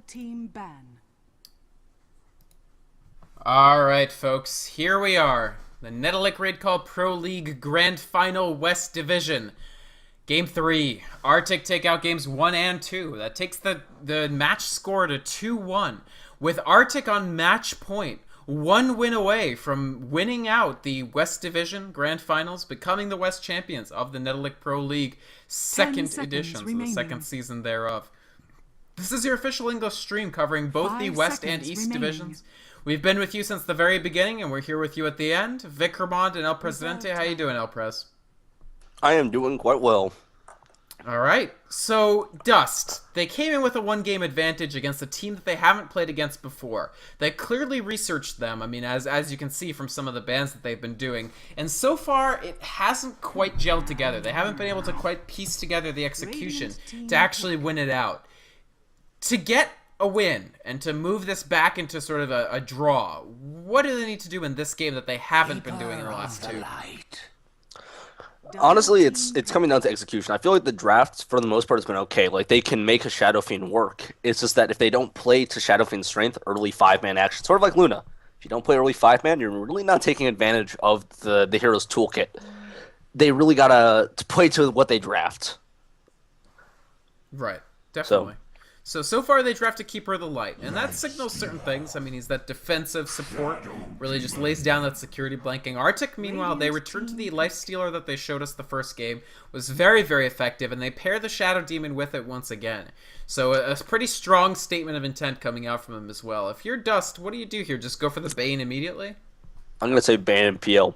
Team ban. Alright, folks, here we are. The Netolic Raid Call Pro League Grand Final West Division. Game 3. Artyk take out games 1 and 2. That takes the match score to 2-1. With Artyk on match point, 1 win away from winning out the West Division Grand Finals, becoming the West Champions of the Netolic Pro League second edition, so the second season thereof. This is your official English stream covering both the West and East divisions. We've been with you since the very beginning, and we're here with you at the end. Vic Hermond and El Presidente, how you doing, El Pres? I am doing quite well. All right. So, Dust. They came in with a one-game advantage against a team that they haven't played against before. They clearly researched them, I mean, as you can see from some of the bans that they've been doing. And so far, it hasn't quite gelled together. They haven't been able to quite piece together the execution to actually win it out. To get a win and to move this back into sort of a draw, what do they need to do in this game that they haven't been doing in the last two? Honestly, it's coming down to execution. I feel like the draft, for the most part, has been okay. Like, they can make a Shadow Fiend work. It's just that if they don't play to Shadow Fiend's strength, early 5-man action, sort of like Luna. If you don't play early 5-man, you're really not taking advantage of the hero's toolkit. They really gotta play to what they draft. Right, definitely. So far they drafted Keeper of the Light, and that signals certain things. I mean, he's that defensive support, really just lays down that security blanking. Artyk, meanwhile, they returned to the Lifestealer that they showed us the first game, was very, very effective, and they pair the Shadow Demon with it once again. So a pretty strong statement of intent coming out from him as well. If you're Dust, what do you do here? Just go for the Bane immediately? I'm going to say Bane and PL.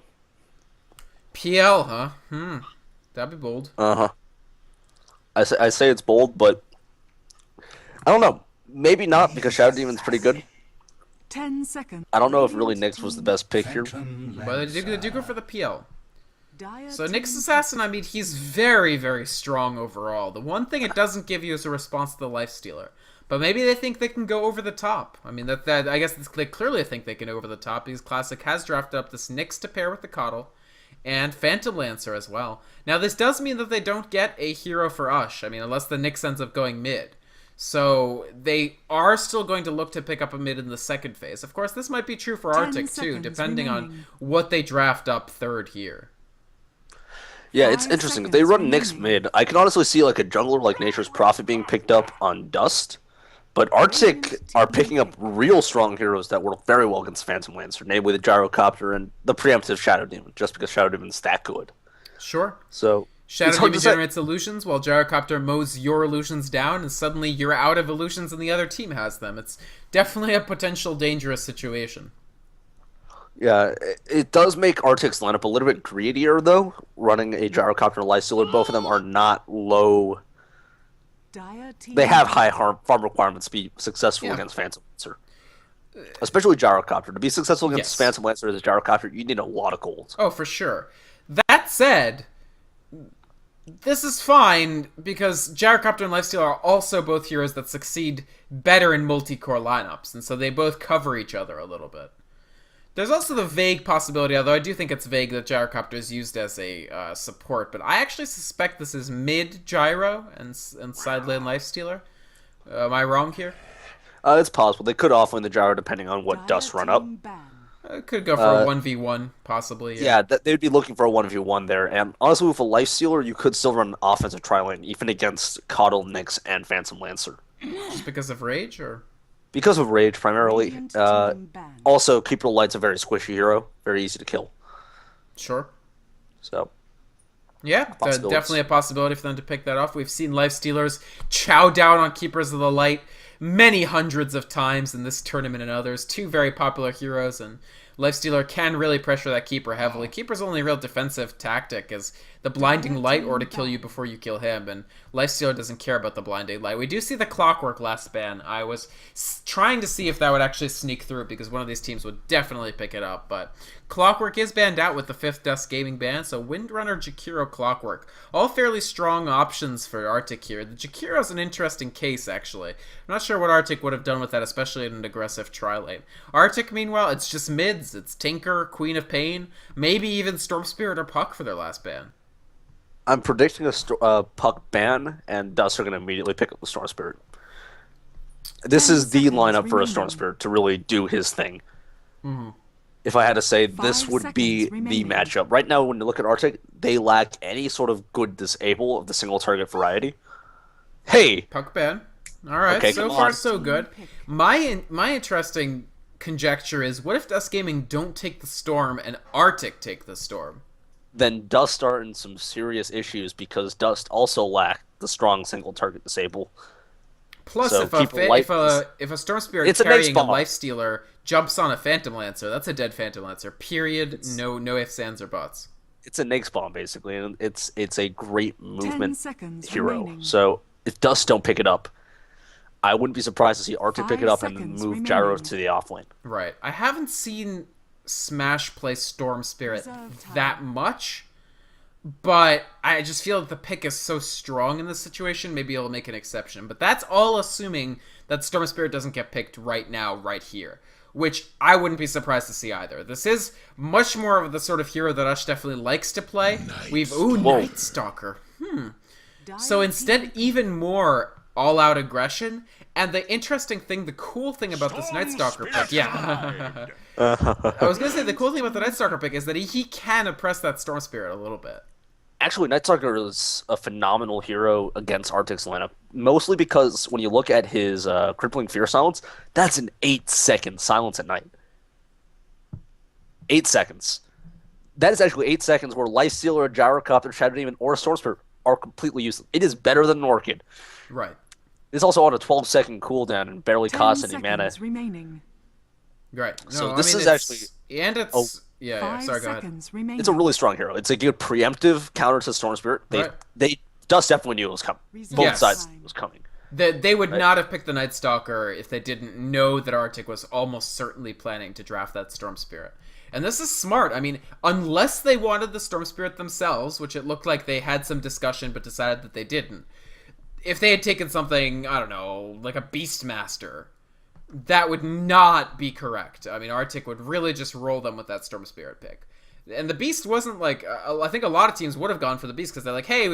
PL, huh? That'd be bold. Uh-huh. I say it's bold, but I don't know. Maybe not, because Shadow Demon's pretty good. 10 seconds. I don't know if really Nyx was the best pick here. But they do go for the PL. So Nyx Assassin, I mean, he's very, very strong overall. The one thing it doesn't give you is a response to the Lifestealer. But maybe they think they can go over the top. I mean, I guess they clearly think they can go over the top, because Classic has drafted up this Nyx to pair with the Coddle, and Phantom Lancer as well. Now, this does mean that they don't get a hero for Ush. I mean, unless the Nyx ends up going mid. So they are still going to look to pick up a mid in the second phase. Of course, this might be true for Artyk too, depending on what they draft up third here. Yeah, it's interesting. If they run Nyx mid, I can honestly see like a jungler like Nature's Prophet being picked up on Dust. But Artyk are picking up real strong heroes that work very well against Phantom Lancer, namely the Gyrocopter and the preemptive Shadow Demon, just because Shadow Demon's that good. Sure. So Shadow Demon generates illusions while Gyrocopter mows your illusions down, and suddenly you're out of illusions and the other team has them. It's definitely a potential dangerous situation. Yeah, it does make Artyk's lineup a little bit greedier, though, running a Gyrocopter and a Lifestealer. Both of them are not low. They have high farm requirements to be successful against Phantom Lancer. Especially Gyrocopter. To be successful against Phantom Lancer as a Gyrocopter, you need a lot of gold. Oh, for sure. That said, this is fine, because Gyrocopter and Lifestealer are also both heroes that succeed better in multi-core lineups, and so they both cover each other a little bit. There's also the vague possibility, although I do think it's vague, that Gyrocopter is used as a support, but I actually suspect this is mid-Gyro and side lane Lifestealer. Am I wrong here? It's possible. They could offlane the Gyro depending on what Dust run up. Could go for a 1v1, possibly. Yeah, they would be looking for a 1v1 there. And honestly, with a Lifestealer, you could still run an offensive tri-lane, even against Coddle, Nyx, and Phantom Lancer. Just because of Rage, or? Because of Rage, primarily. Also, Keeper of the Light's a very squishy hero. Very easy to kill. Sure. So, yeah, definitely a possibility for them to pick that off. We've seen Lifestealers chow down on Keepers of the Light many hundreds of times in this tournament and others. Two very popular heroes, and Lifestealer can really pressure that Keeper heavily. Keeper's only real defensive tactic is the Blinding Light or to kill you before you kill him, and Lifestealer doesn't care about the Blinding Light. We do see the Clockwork last ban. I was trying to see if that would actually sneak through because one of these teams would definitely pick it up, but Clockwork is banned out with the 5th Dust Gaming ban, so Windrunner, Jakiro, Clockwork. All fairly strong options for Artyk here. The Jakiro's an interesting case, actually. I'm not sure what Artyk would have done with that, especially in an aggressive tri-lane. Artyk, meanwhile, it's just mids. It's Tinker, Queen of Pain, maybe even Storm Spirit or Puck for their last ban. I'm predicting a Puck ban, and Dust are going to immediately pick up the Storm Spirit. This is the lineup for a Storm Spirit to really do his thing. Mm-hmm. If I had to say, this would be the matchup. Right now, when you look at Artyk, they lack any sort of good disable of the single target variety. Hey! Puck ban. Alright, okay, so far so good. My interesting conjecture is, what if Dust Gaming don't take the Storm and Artyk take the Storm? Then Dust are in some serious issues because Dust also lack the strong single target disable. Plus, so if a Storm Spirit it's carrying a Lifestealer jumps on a Phantom Lancer, that's a dead Phantom Lancer. Period. No ifs, ands, or buts. It's a Nix bomb basically, and it's a great movement hero. Remaining. So if Dust don't pick it up, I wouldn't be surprised to see Artyk pick it up and move Gyro to the offlane. Right. I haven't seen Smash play Storm Spirit that much, but I just feel that the pick is so strong in this situation, maybe it'll make an exception. But that's all assuming that Storm Spirit doesn't get picked right now, right here, which I wouldn't be surprised to see either. This is much more of the sort of hero that Ush definitely likes to play. Night Stalker. So instead, even more all-out aggression. And the interesting thing, the cool thing about this Night Stalker pick, I was going to say the cool thing about the Night Stalker pick is that he can oppress that Storm Spirit a little bit. Actually, Night Stalker is a phenomenal hero against Artyk's lineup, mostly because when you look at his Crippling Fear Silence, that's an 8-second silence at night. 8 seconds. That is actually 8 seconds where Lifestealer, Gyrocopter, Shadow Demon, or Storm Spirit are completely useless. It is better than Orchid. Right. It's also on a 12-second cooldown and barely costs any mana. Remaining. Right. No, so this is actually... And it's... Oh. Yeah, sorry, go ahead. It's a really strong hero. It's a good preemptive counter to Storm Spirit. Dust definitely knew it was coming. Both sides knew it was coming. They would not have picked the Night Stalker if they didn't know that Artyk was almost certainly planning to draft that Storm Spirit. And this is smart. I mean, unless they wanted the Storm Spirit themselves, which it looked like they had some discussion but decided that they didn't. If they had taken something, I don't know, like a Beastmaster, that would not be correct. I mean, Artyk would really just roll them with that Storm Spirit pick. And the Beast wasn't like... I think a lot of teams would have gone for the Beast because they're like, hey,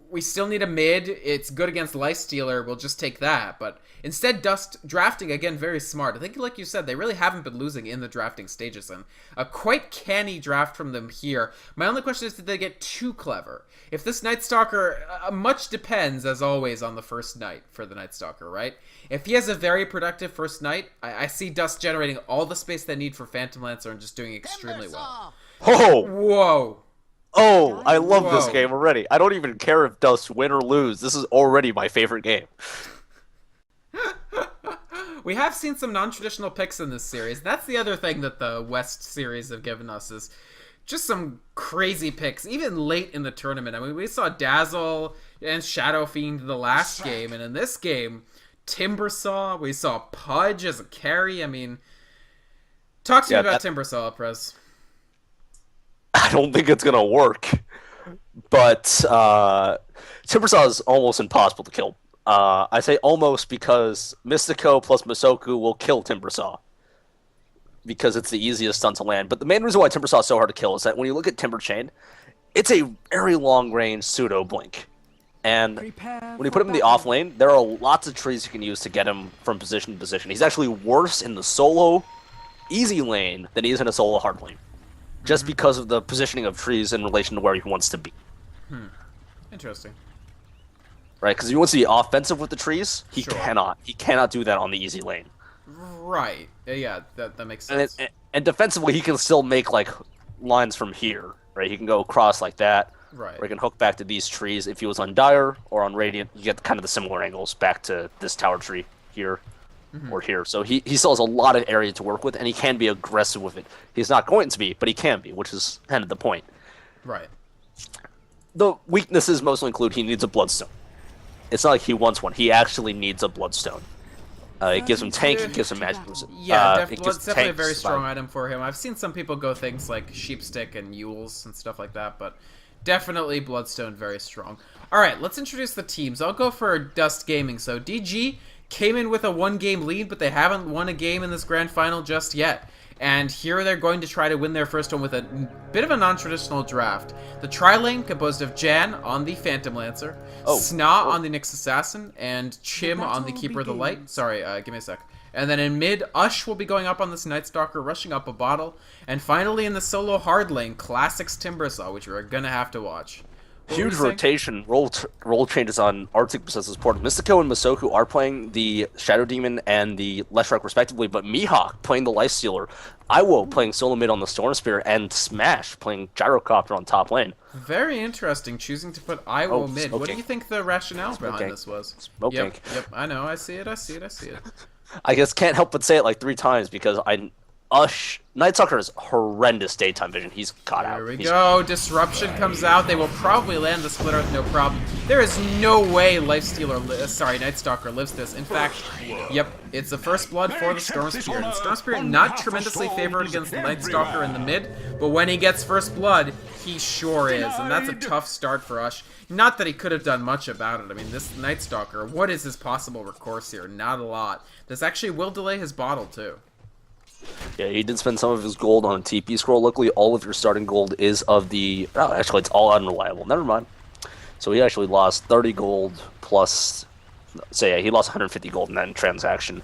we still need a mid. It's good against Lifestealer. We'll just take that. But instead, Dust drafting, again, very smart. I think, like you said, they really haven't been losing in the drafting stages. And a quite canny draft from them here. My only question is, did they get too clever? If this Night Stalker... much depends, as always, on the first night for the Night Stalker, right? If he has a very productive first night, I see Dust generating all the space they need for Phantom Lancer and just doing extremely well. Oh! Whoa! Oh, I love this game already. I don't even care if Dust win or lose. This is already my favorite game. We have seen some non-traditional picks in this series. That's the other thing that the West series have given us is just some crazy picks, even late in the tournament. I mean, we saw Dazzle and Shadow Fiend the last game, and in this game, Timbersaw, we saw Pudge as a carry. I mean, talk to me about Timbersaw, Prez. I don't think it's going to work. But Timbersaw is almost impossible to kill. I say almost because Mystico plus Masoku will kill Timbersaw. Because it's the easiest stun to land. But the main reason why Timbersaw is so hard to kill is that when you look at Timber Chain, it's a very long-range pseudo-blink. And when you put him in the off lane, there are lots of trees you can use to get him from position to position. He's actually worse in the solo easy lane than he is in a solo hard lane. Just because of the positioning of trees in relation to where he wants to be. Interesting. Right, because if he wants to be offensive with the trees, he cannot. He cannot do that on the easy lane. Right. Yeah, that makes sense. And defensively, he can still make like lines from here. Right, he can go across like that. Right. Or he can hook back to these trees. If he was on Dire or on Radiant, you get kind of the similar angles back to this tower tree here. or here. So he still has a lot of area to work with, and he can be aggressive with it. He's not going to be, but he can be, which is kind of the point. Right. The weaknesses mostly include he needs a Bloodstone. It's not like he wants one. He actually needs a Bloodstone. It gives him tank, it gives him magic. Yeah, it Blood's gives definitely a tank, very strong spike. item for him. I've seen some people go things like Sheepstick and Yules and stuff like that, but definitely Bloodstone very strong. Alright, let's introduce the teams. I'll go for Dust Gaming. So DG came in with a 1-game lead, but they haven't won a game in this grand final just yet. And here they're going to try to win their first one with a bit of a non-traditional draft. The tri-lane composed of Jan on the Phantom Lancer, Sna on the Nyx Assassin, and Chim on the Keeper of the Light. Sorry, give me a sec. And then in mid, Ush will be going up on this Night Stalker, rushing up a bottle. And finally in the solo hard lane, Classics Timbersaw, which we're going to have to watch. Huge rotation, role changes on Artyk versus support. Mystico and Masoku are playing the Shadow Demon and the Leshrac respectively, but Mihawk playing the Lifestealer, Iwo playing solo mid on the Storm Spear, and Smash playing Gyrocopter on top lane. Very interesting, choosing to put Iwo mid. What do you think the rationale behind this was? Smoking. Yep, I know, I see it. I guess can't help but say it like 3 times because Night Stalker has horrendous daytime vision. He's caught out. There we go. Disruption comes out. They will probably land the Split Earth, no problem. There is no way Night Stalker lives this. In fact, yep, it's the first blood for the Storm Spirit. And Storm Spirit not tremendously favored against the Night Stalker in the mid, but when he gets first blood, he sure is. And that's a tough start for Ush. Not that he could have done much about it. I mean, this Night Stalker, what is his possible recourse here? Not a lot. This actually will delay his bottle, too. Yeah, he did spend some of his gold on a TP scroll. Luckily, all of your starting gold is of the... Oh, actually, it's all unreliable. Never mind. So he actually lost 30 gold plus... So yeah, he lost 150 gold in that transaction.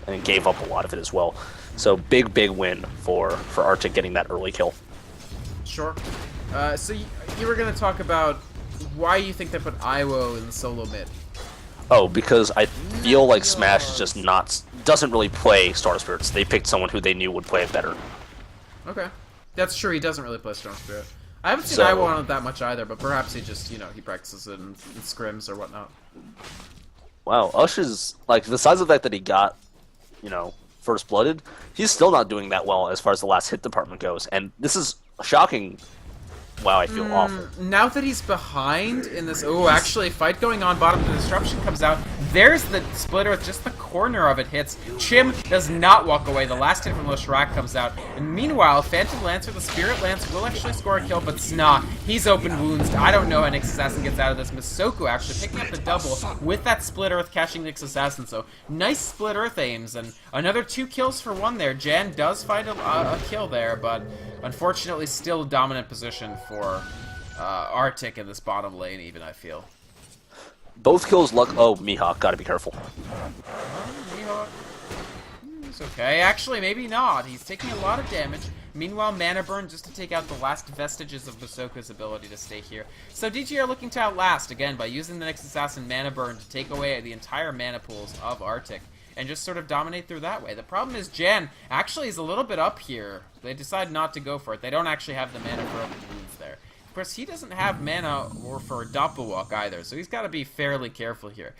And gave up a lot of it as well. So big win for Artyk getting that early kill. Sure. So you were going to talk about why you think they put Iwo in the solo mid. Oh, because I feel like Smash just doesn't really play Star Spirits. They picked someone who they knew would play it better. Okay. That's true, he doesn't really play Storm Spirit. I haven't seen Iwo on it that much either, but perhaps he just, he practices it in scrims or whatnot. Wow, Ush is, like, besides the fact that he got, First Blooded, he's still not doing that well as far as the last hit department goes. And this is shocking. Wow, I feel awful. Now that he's behind in this... Oh, actually, fight going on bottom. The disruption comes out. There's the Split Earth. Just the corner of it hits. Chim does not walk away. The last hit from Leshrac comes out. And meanwhile, Phantom Lancer, the Spirit Lance, will actually score a kill, but Sna, he's open wounds. I don't know how Nyx Assassin gets out of this. Masoku actually picking up the double with that Split Earth catching Nyx Assassin. So, nice Split Earth aims. And another 2 kills for 1 there. Jan does find a kill there, but unfortunately still a dominant position for Artyk in this bottom lane, even, I feel. Both kills Mihawk, gotta be careful. Mihawk. It's okay. Actually, maybe not. He's taking a lot of damage. Meanwhile, Mana Burn just to take out the last vestiges of Masoku's ability to stay here. So DG are looking to outlast, again, by using the Nyx Assassin Mana Burn to take away the entire mana pools of Artyk and just sort of dominate through that way. The problem is Jan actually is a little bit up here. They decide not to go for it. They don't actually have the mana for open wounds there. Of course, he doesn't have mana or for a Doppelwalk either, so he's got to be fairly careful here.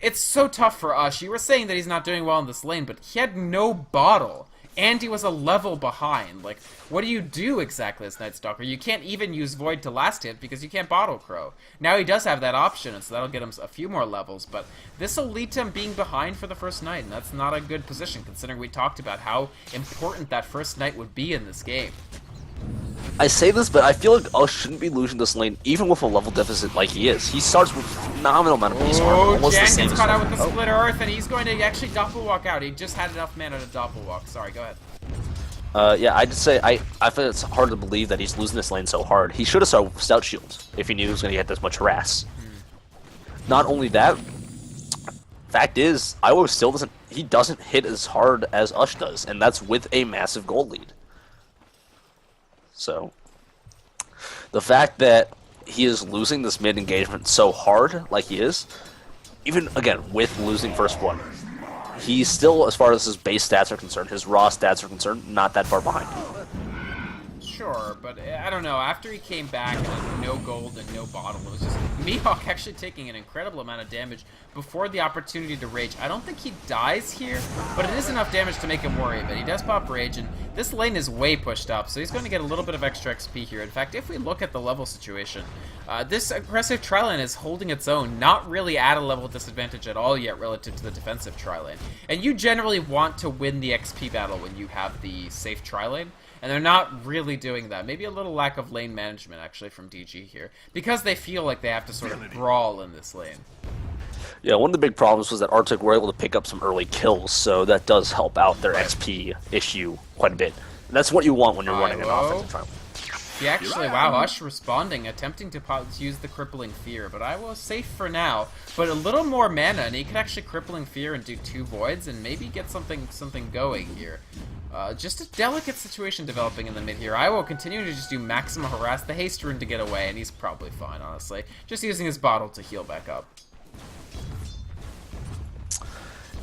It's so tough for Ush. You were saying that he's not doing well in this lane, but he had no bottle, and he was a level behind. Like, what do you do exactly as Night Stalker? You can't even use Void to last hit because you can't Bottle Crow. Now he does have that option, and so that'll get him a few more levels, but this will lead to him being behind for the first night, and that's not a good position, considering we talked about how important that first night would be in this game. I say this, but I feel like Ush shouldn't be losing this lane, even with a level deficit like he is. He starts with phenomenal amount of beast armor, almost Jan the same gets as caught out with the Split Earth, and he's going to actually Doppelwalk out. He just had enough mana to Doppelwalk. Sorry, go ahead. Yeah, I'd say I feel it's hard to believe that he's losing this lane so hard. He should have started with Stout Shields if he knew he was going to get this much harass. Not only that, fact is, Iwo still doesn't hit as hard as Ush does, and that's with a massive gold lead. So, the fact that he is losing this mid engagement so hard, like he is, even, again, with losing first blood, he's still, as far as his base stats are concerned, his raw stats are concerned, not that far behind. Sure, but I don't know. After he came back and no gold and no bottle, it was just Mihawk actually taking an incredible amount of damage before the opportunity to rage. I don't think he dies here, but it is enough damage to make him worry. But he does pop rage, and this lane is way pushed up, so he's going to get a little bit of extra XP here. In fact, if we look at the level situation, this aggressive tri-lane is holding its own, not really at a level disadvantage at all yet relative to the defensive tri-lane. And you generally want to win the XP battle when you have the safe tri-lane. And they're not really doing that. Maybe a little lack of lane management, actually, from DG here. Because they feel like they have to sort of brawl in this lane. Yeah, one of the big problems was that Artyk were able to pick up some early kills, so that does help out their XP issue quite a bit. And that's what you want when you're running an offensive trial. He actually, wow, Ush responding, attempting to use the Crippling Fear, but I was safe for now. But a little more mana, and he could actually Crippling Fear and do 2 Voids, and maybe get something going here. Just a delicate situation developing in the mid here. I will continue to just do maximum harass the haste rune to get away, and he's probably fine, honestly. Just using his bottle to heal back up.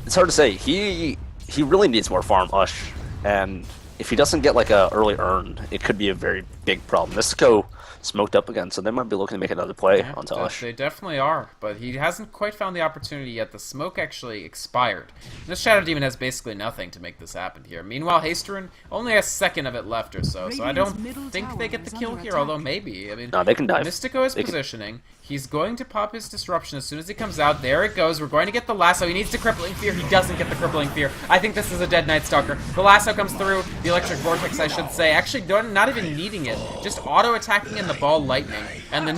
It's hard to say. He really needs more farm, Ush, and if he doesn't get like a early earn, it could be a very big problem. Mystico smoked up again, so they might be looking to make another play onto Ush. They definitely are, but he hasn't quite found the opportunity yet. The smoke actually expired. This Shadow Demon has basically nothing to make this happen here. Meanwhile, Hasterun only a second of it left or so, so I don't think they get the kill here, although maybe. I mean, no, they can dive. Mystico is positioning. He's going to pop his Disruption as soon as he comes out. There it goes. We're going to get the lasso. He needs to Crippling Fear. He doesn't get the Crippling Fear. I think this is a dead Night Stalker. The lasso comes through. The Electric Vortex, I should say. Actually, not even needing it. Just auto-attacking in the ball lightning. And then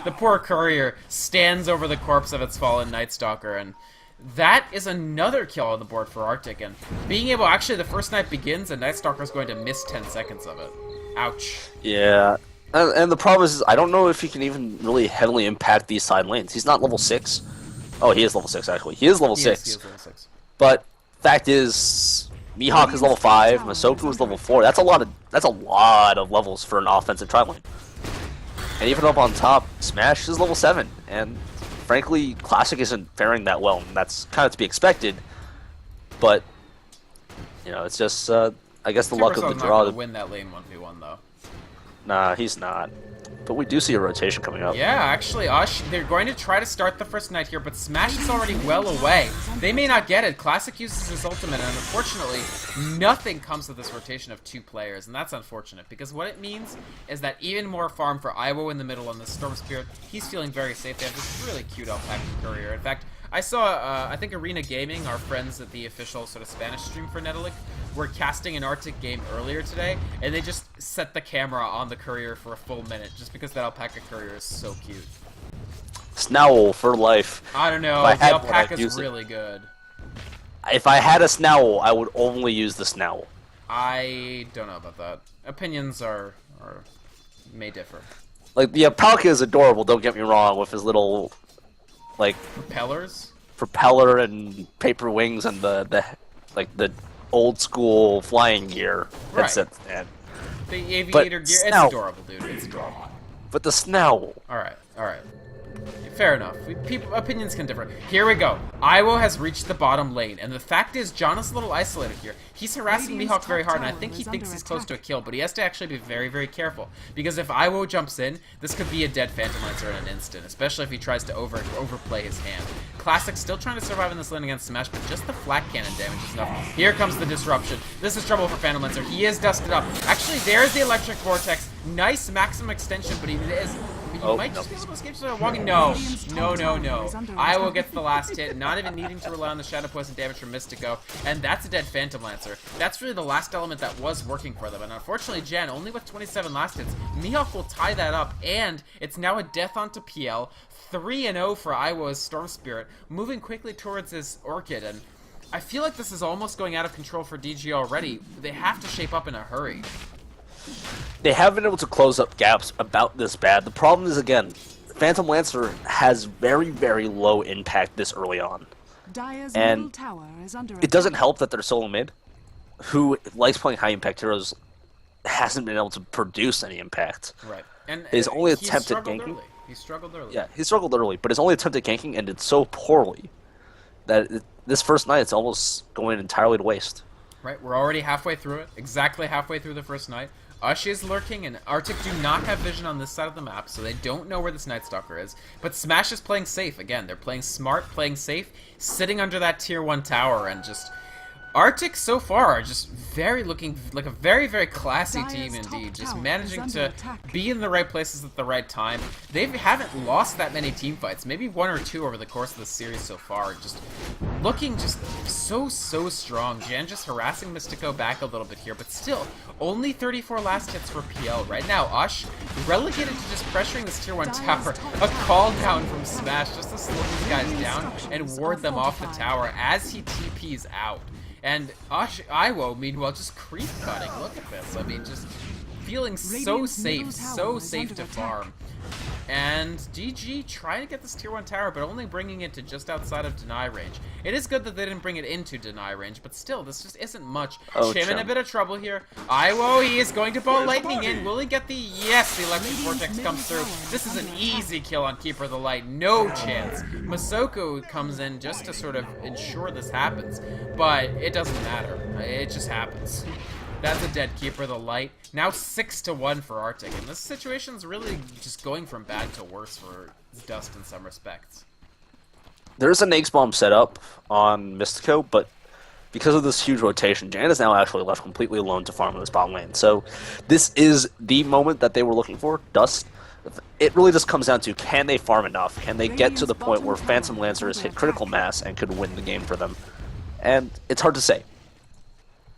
the poor courier stands over the corpse of its fallen Night Stalker. And that is another kill on the board for Artyk. And being able, actually, the first night begins, and Night Stalker is going to miss 10 seconds of it. Ouch. Yeah. And the problem is, I don't know if he can even really heavily impact these side lanes. He's not level 6. Oh, he is level 6, actually. He is level 6. He is level 6. But fact is, Mihawk is level 5, Masoku is level 4. That's a lot of levels for an offensive tri lane. And even up on top, Smash is level 7. And frankly, Classic isn't faring that well, and that's kind of to be expected. But, you know, it's just, I guess the luck of the draw. To win that lane 1v1, though. Nah, he's not. But we do see a rotation coming up. Yeah, actually, Ush, they're going to try to start the first night here, but Smash is already well away. They may not get it. Classic uses his ultimate, and unfortunately, nothing comes of this rotation of 2 players, and that's unfortunate, because what it means is that even more farm for Iwo in the middle on the Storm Spirit. He's feeling very safe. They have this really cute Alpaca Courier. In fact, I saw, I think Arena Gaming, our friends at the official sort of Spanish stream for Netolic, were casting an Artyk game earlier today, and they just set the camera on the Courier for a full minute, just because that Alpaca Courier is so cute. Snowl for life. I don't know, the Alpaca's really good. If I had a Snowl, I would only use the Snowl. I don't know about that. Opinions may differ. Like, the Alpaca is adorable, don't get me wrong, with his little, like... propeller and paper wings and the old school flying gear headset stand. The aviator gear, it's adorable, dude. It's adorable. But the Snowl. Alright. Fair enough. Opinions can differ. Here we go. Iwo has reached the bottom lane, and the fact is, John is a little isolated here. He's harassing Mihawk very hard, and I think he thinks he's close to a kill, but he has to actually be very, very careful. Because if Iwo jumps in, this could be a dead Phantom Lancer in an instant, especially if he tries to overplay his hand. Classic still trying to survive in this lane against Smash, but just the flat cannon damage is enough. Here comes the disruption. This is trouble for Phantom Lancer. He is dusted up. Actually, there's the electric vortex. Nice maximum extension, but he might just be able to escape to the walking. No. Iowa gets the last hit, not even needing to rely on the Shadow Poison damage from Mystico, and that's a dead Phantom Lancer. That's really the last element that was working for them, and unfortunately, Jen, only with 27 last hits, Mihawk will tie that up, and it's now a death onto PL, 3-0 for Iowa's Storm Spirit, moving quickly towards his Orchid, and I feel like this is almost going out of control for DG already. They have to shape up in a hurry. They have been able to close up gaps about this bad. The problem is, again, Phantom Lancer has very, very low impact this early on. And it doesn't help that they're solo mid, who likes playing high impact heroes, hasn't been able to produce any impact. Right. And his only attempt at ganking. He struggled early. Yeah, he struggled early, but his only attempt at ganking ended so poorly that this first night it's almost going entirely to waste. Right, we're already halfway through it. Exactly halfway through the first night. Ush is lurking, and Artyk do not have vision on this side of the map, so they don't know where this Night Stalker is. But Smash is playing safe. Again, they're playing smart, playing safe, sitting under that tier 1 tower, and just... Artyk so far are just looking like a very, very classy team indeed. Just managing to be in the right places at the right time. They haven't lost that many team fights. Maybe 1 or 2 over the course of the series so far. Just looking just so strong. Jan just harassing Mystico back a little bit here, but still, only 34 last hits for PL. Right now, Ush relegated to just pressuring this tier 1 tower. A call down from Smash just to slow these guys down and ward them off the tower as he TPs out. And Iwo, meanwhile, just creep cutting. Look at this. I mean, just feeling so safe to farm. And GG trying to get this tier 1 tower, but only bringing it to just outside of deny range. It is good that they didn't bring it into deny range, but still, this just isn't much. Chim in a bit of trouble here. Iwo, he is going to bow lightning in. Will he get the... Yes, the electric vortex comes through. This is an easy kill on Keeper of the Light. No chance. Masoko comes in just to sort of ensure this happens, but it doesn't matter. It just happens. That's a dead Keeper of the Light. Now 6-1 for Artyk, and this situation's really just going from bad to worse for Dust in some respects. There's an Ace Bomb set up on Mystico, but because of this huge rotation, Jan is now actually left completely alone to farm in this bottom lane. So this is the moment that they were looking for. Dust, it really just comes down to, can they farm enough? Can they get to the point where Phantom Lancer has hit critical mass and could win the game for them? And it's hard to say.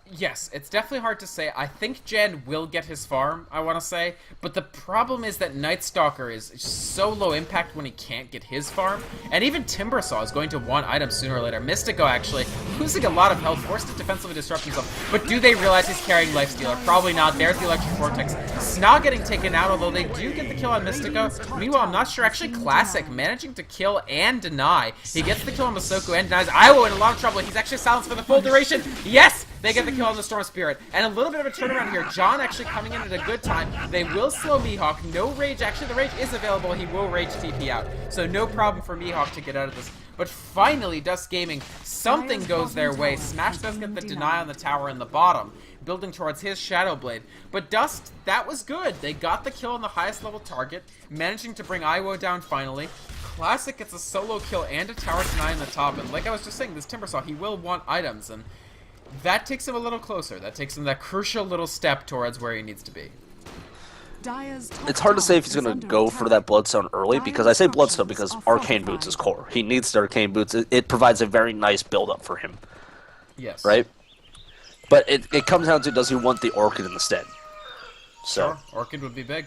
Yes, it's definitely hard to say. I think Jan will get his farm, I want to say, but the problem is that Night Stalker is just so low impact when he can't get his farm, and even Timbersaw is going to want items sooner or later. Mystico, actually, losing a lot of health, forced to defensively disrupt himself, but do they realize he's carrying Lifestealer? Probably not. There's the Electric Vortex. Sna getting taken out, although they do get the kill on Mystico. Meanwhile, I'm not sure. Actually, Classic managing to kill and deny. He gets the kill on Masoko and denies. Iwo in a lot of trouble. He's actually silenced for the full duration. Yes! They get the kill on the Storm Spirit. And a little bit of a turnaround here. John actually coming in at a good time. They will slow Mihawk. No rage. Actually, the rage is available. He will rage TP out. So no problem for Mihawk to get out of this. But finally, Dust Gaming, something goes their way. Smash does get the deny on the tower in the bottom, building towards his Shadow Blade. But Dust, that was good. They got the kill on the highest level target, managing to bring Iwo down finally. Classic gets a solo kill and a tower deny in the top. And like I was just saying, this Timbersaw, he will want items. And that takes him a little closer. That takes him that crucial little step towards where he needs to be. It's hard to say if he's going to go for that Bloodstone early, because I say Bloodstone because Arcane Boots is core. He needs the Arcane Boots. It provides a very nice build-up for him. Yes. Right? But it comes down to, does he want the Orchid instead? So. Sure, Orchid would be big.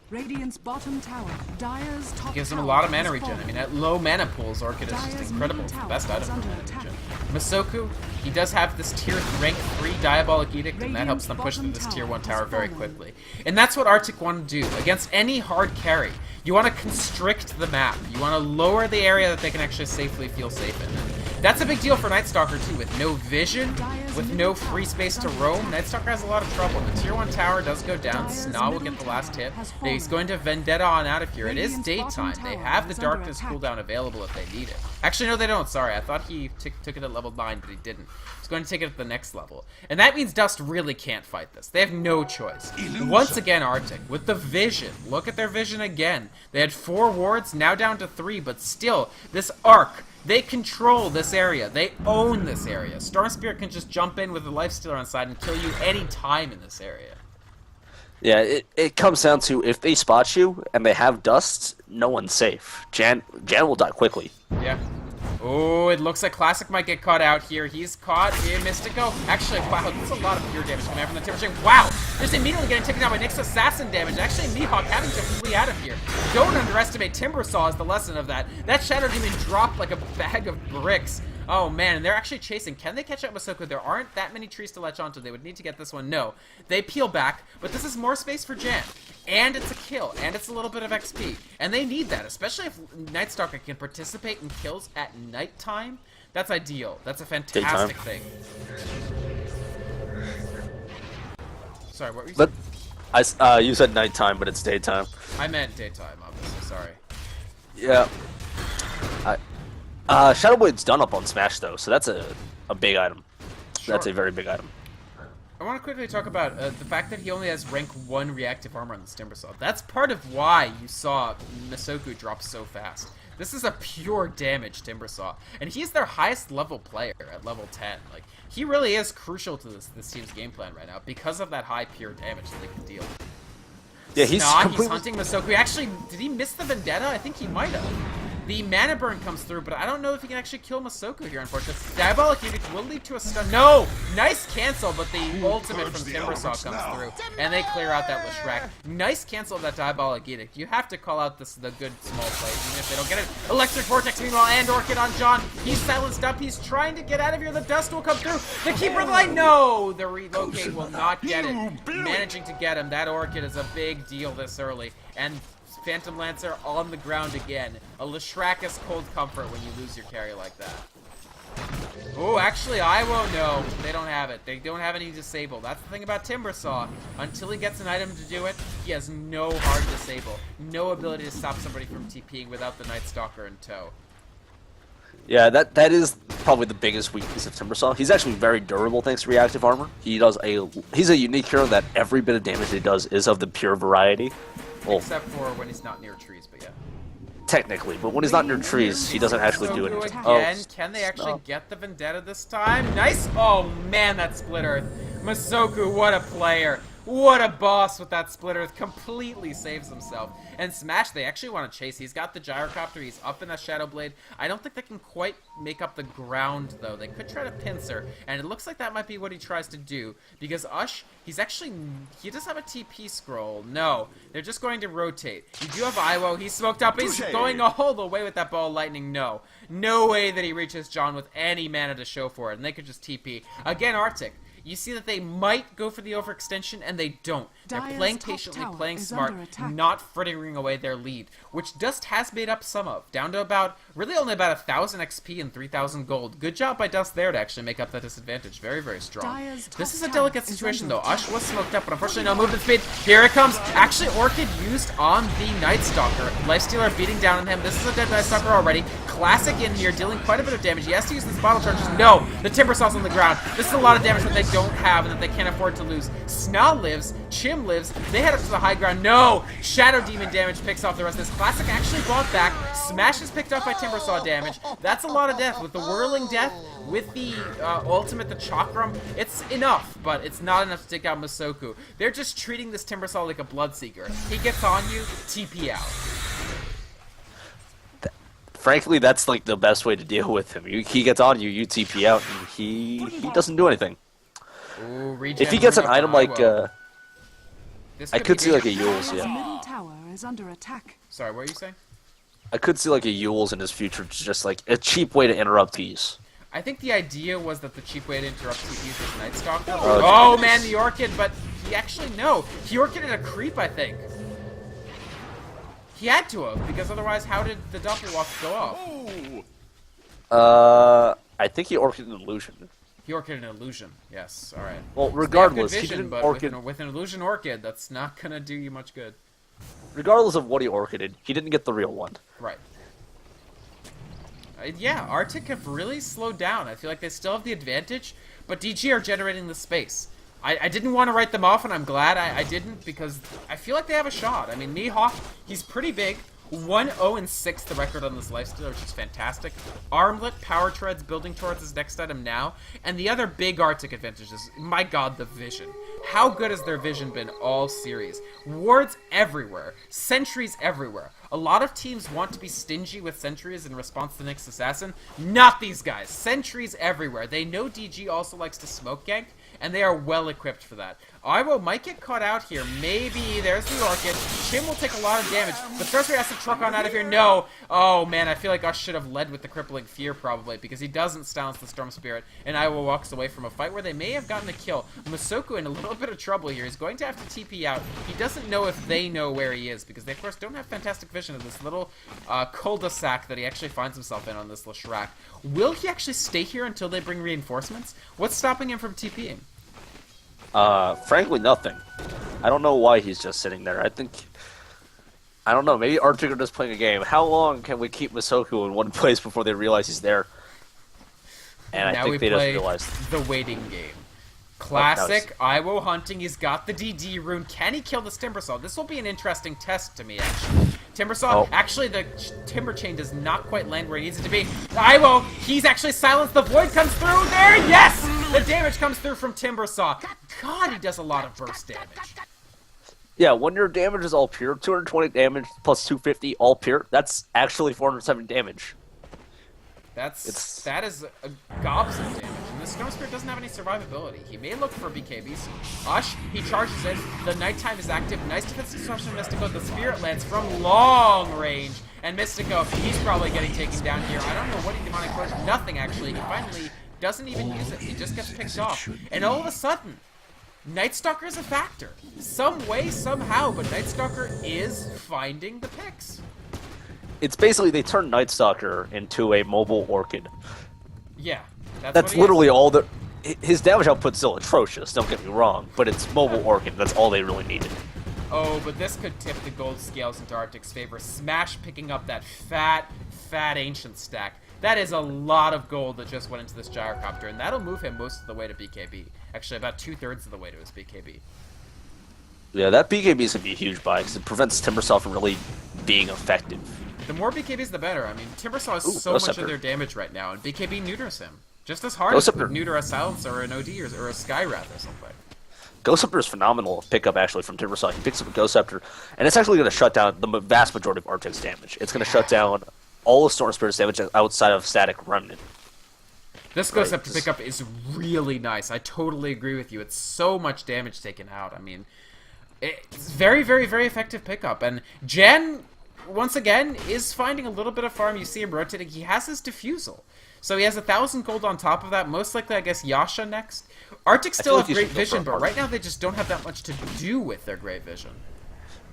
Radiant's bottom tower. Dire's top Gives him a lot of mana regen. I mean, at low mana pools, Orchid is just incredible. It's the best item for mana regen. Masoku, he does have this tier rank 3 Diabolic Edict, and that helps them push through this tier 1 tower very quickly. And that's what Artyk want to do against any hard carry. You want to constrict the map. You want to lower the area that they can actually safely feel safe in. That's a big deal for Night Stalker too. With no vision, with no free space to roam, Night Stalker has a lot of trouble. The tier 1 tower does go down. Sna will get the last hit. He's going to Vendetta on out of here. It is daytime. They have the Darkness cooldown available if they need it. Actually, no, they don't. Sorry, I thought he took it at level 9, but he didn't. He's going to take it at the next level. And that means Dust really can't fight this. They have no choice. Once again, Artyk, with the vision. Look at their vision again. They had 4 wards, now down to 3, but still, this arc, they control this area. They own this area. Storm Spirit can just jump in with a Lifestealer on side and kill you any time in this area. Yeah, it comes down to, if they spot you and they have Dust, no one's safe. Jan will die quickly. Yeah. Oh, it looks like Classic might get caught out here. He's caught in Mystico. Actually, wow, that's a lot of pure damage coming out from the Timber Chain. Wow! Just immediately getting taken out by Nyx Assassin damage. Actually, Mihawk having to flee out of here. Don't underestimate Timbersaw is the lesson of that. That Shadow Demon dropped like a bag of bricks. Oh man, and they're actually chasing. Can they catch up with Masoko? There aren't that many trees to latch onto. They would need to get this one. No. They peel back, but this is more space for Jan. And it's a kill, and it's a little bit of XP. And they need that, especially if Night Stalker can participate in kills at nighttime. That's ideal. That's a fantastic thing. Sorry, what were you saying? But you said nighttime, but it's daytime. I meant daytime, obviously. Sorry. Yeah. Shadow Blade's done up on Smash though, so that's a big item. Sure. That's a very big item. I want to quickly talk about the fact that he only has rank 1 reactive armor on this Timbersaw. That's part of why you saw Masoku drop so fast. This is a pure damage Timbersaw, and he's their highest level player at level 10. Like, he really is crucial to this team's game plan right now because of that high pure damage that they can deal. Yeah, he's hunting Masoku. Actually, did he miss the Vendetta? I think he might have. The mana burn comes through, but I don't know if he can actually kill Masoku here, unfortunately. Diabolic Edict will lead to a stun. No! Nice cancel, but the ultimate from Timbersaw comes through, and they clear out that Leshrac. Nice cancel of that Diabolic Edict. You have to call out the good small plays, even if they don't get it. Electric Vortex, meanwhile, and Orchid on John. He's silenced up. He's trying to get out of here. The dust will come through. The Keeper of the Light, no! The relocate will not get it. Managing to get him. That Orchid is a big deal this early, and Phantom Lancer on the ground again. A Leshrac is cold comfort when you lose your carry like that. Oh, actually, I won't know. They don't have it. They don't have any disable. That's the thing about Timbersaw. Until he gets an item to do it, he has no hard disable. No ability to stop somebody from TPing without the Night Stalker in tow. Yeah, that is probably the biggest weakness of Timbersaw. He's actually very durable thanks to reactive armor. He's a unique hero that every bit of damage he does is of the pure variety. Well, except for when he's not near trees, but yeah. Technically, but when he's not near trees, he doesn't actually do anything. Again, can they actually get the Vendetta this time? Nice! Oh man, that Split Earth. Masoku, what a player. What a boss with that Split Earth. Completely saves himself. And Smash, they actually want to chase. He's got the Gyrocopter. He's up in that Shadow Blade. I don't think they can quite make up the ground, though. They could try to pincer, and it looks like that might be what he tries to do. Because Ush, he does have a TP scroll. No, they're just going to rotate. You do have Iwo. He's smoked up. He's going all the way with that Ball of Lightning. No. No way that he reaches John with any mana to show for it, and they could just TP. Again, Artyk. You see that they might go for the overextension, and they don't. They're playing patiently, playing smart, not frittering away their lead, which Dust has made up some of, down to really only about 1,000 XP and 3,000 gold. Good job by Dust there to actually make up that disadvantage. Very, very strong. This is a delicate situation, though. Ush was smoked up, but unfortunately no movement speed. Here it comes. Actually, Orchid used on the Night Stalker. Lifestealer beating down on him. This is a dead Night Stalker already. Classic in here, dealing quite a bit of damage. He has to use this bottle charges. No, the Timbersaw's on the ground. This is a lot of damage that they don't have and that they can't afford to lose. Sna lives, Chim lives, they head up to the high ground. No! Shadow Demon damage picks off the rest of this. Classic actually bought back. Smash is picked up by Timbersaw damage. That's a lot of death. With the Whirling Death, with the ultimate, the Chakram, it's enough, but it's not enough to take out Masoku. They're just treating this Timbersaw like a Bloodseeker. He gets on you, TP out. Frankly, that's like the best way to deal with him. He gets on you, you TP out, and he doesn't do anything. Ooh, if he gets an item like, I could see like a Yule's, yeah. Middle tower is under attack. Sorry, what are you saying? I could see like a Yule's in his future, just like a cheap way to interrupt these. I think the idea was that the cheap way to interrupt TPs was Night Stalker. Oh man, the Orchid, but he actually, no. He Orchided a creep, I think. He had to have, because otherwise how did the Doppelwalk go off? I think he Orchided an illusion. He Orchided an illusion, yes, alright. Well, regardless, vision, he didn't but Orchid... with an illusion Orchid, that's not gonna do you much good. Regardless of what he Orchided, he didn't get the real one. Right. Yeah, Artyk have really slowed down. I feel like they still have the advantage, but DG are generating the space. I didn't want to write them off, and I'm glad I didn't, because I feel like they have a shot. I mean, Mihawk, he's pretty big. 1-0-6 the record on this lifestealer, which is fantastic. Armlet, Power Treads, building towards his next item now. And the other big Artyk advantage is, my god, the vision. How good has their vision been all series? Wards everywhere. Sentries everywhere. A lot of teams want to be stingy with sentries in response to Nyx Assassin. Not these guys. Sentries everywhere. They know DG also likes to smoke gank, and they are well equipped for that. Iwo might get caught out here. Maybe. There's the Orchid. Chim will take a lot of damage, but Sorcerer has to truck on out of here. No. Oh, man, I feel like Us should have led with the Crippling Fear, probably, because he doesn't silence the Storm Spirit, and Iwo walks away from a fight where they may have gotten a kill. Masoku in a little bit of trouble here. He's going to have to TP out. He doesn't know if they know where he is, because they, of course, don't have fantastic vision of this little cul-de-sac that he actually finds himself in on this Leshrac. Will he actually stay here until they bring reinforcements? What's stopping him from TPing? Frankly, nothing. I don't know why he's just sitting there. I don't know, maybe Artyk are just playing a game. How long can we keep Masoku in one place before they realize he's there? And I think they just realized the waiting game. Classic Iwo hunting. He's got the DD rune. Can he kill this Timbersaw? This will be an interesting test to me, actually. Timbersaw, actually, the Timber Chain does not quite land where it needs it to be. Iwo, he's actually silenced. The Void comes through there. Yes! The damage comes through from Timbersaw. God, he does a lot of burst damage. Yeah, when your damage is all pure, 220 damage plus 250 all pure, that's actually 470 damage. That is a gobs of damage, and the Storm Spirit doesn't have any survivability. He may look for BKB soon. Ush, he charges in. The nighttime is active. Nice defensive disruption from Mystico. The Spirit lands from long range, and Mystico, he's probably getting taken down here. I don't know what he demonic push. Nothing actually. He finally doesn't even use it. He just gets picked off, and all of a sudden, Night Stalker is a factor. Some way, somehow, but Night Stalker is finding the picks. It's basically they turned Night Stalker into a mobile Orchid. Yeah. That's literally all the... His damage output's still atrocious, don't get me wrong, but it's mobile Orchid. That's all they really needed. Oh, but this could tip the gold scales into Artyk's favor. Smash picking up that fat Ancient stack. That is a lot of gold that just went into this Gyrocopter, and that'll move him most of the way to BKB. Actually, about 2/3 of the way to his BKB. Yeah, that BKB is going to be a huge buy, because it prevents Timbersaw from really being effective. The more BKBs, the better. I mean, Timbersaw has so much of their damage right now, and BKB neuters him. Just as hard as it would neuter a Silence or an OD or a Skywrath or something. Ghost Scepter is phenomenal pickup, actually, from Timbersaw. He picks up a Ghost Scepter, and it's actually going to shut down the vast majority of Artyk's damage. It's going to shut down all of Storm Spirit's damage outside of Static Remnant. This Ghost Scepter pickup is really nice. I totally agree with you. It's so much damage taken out. I mean, it's very, very, very effective pickup. And Jen, once again, is finding a little bit of farm. You see him rotating. He has his Diffusal. So he has 1,000 gold on top of that. Most likely, I guess, Yasha next. Artyk still have Great Vision, but right now they just don't have that much to do with their Great Vision.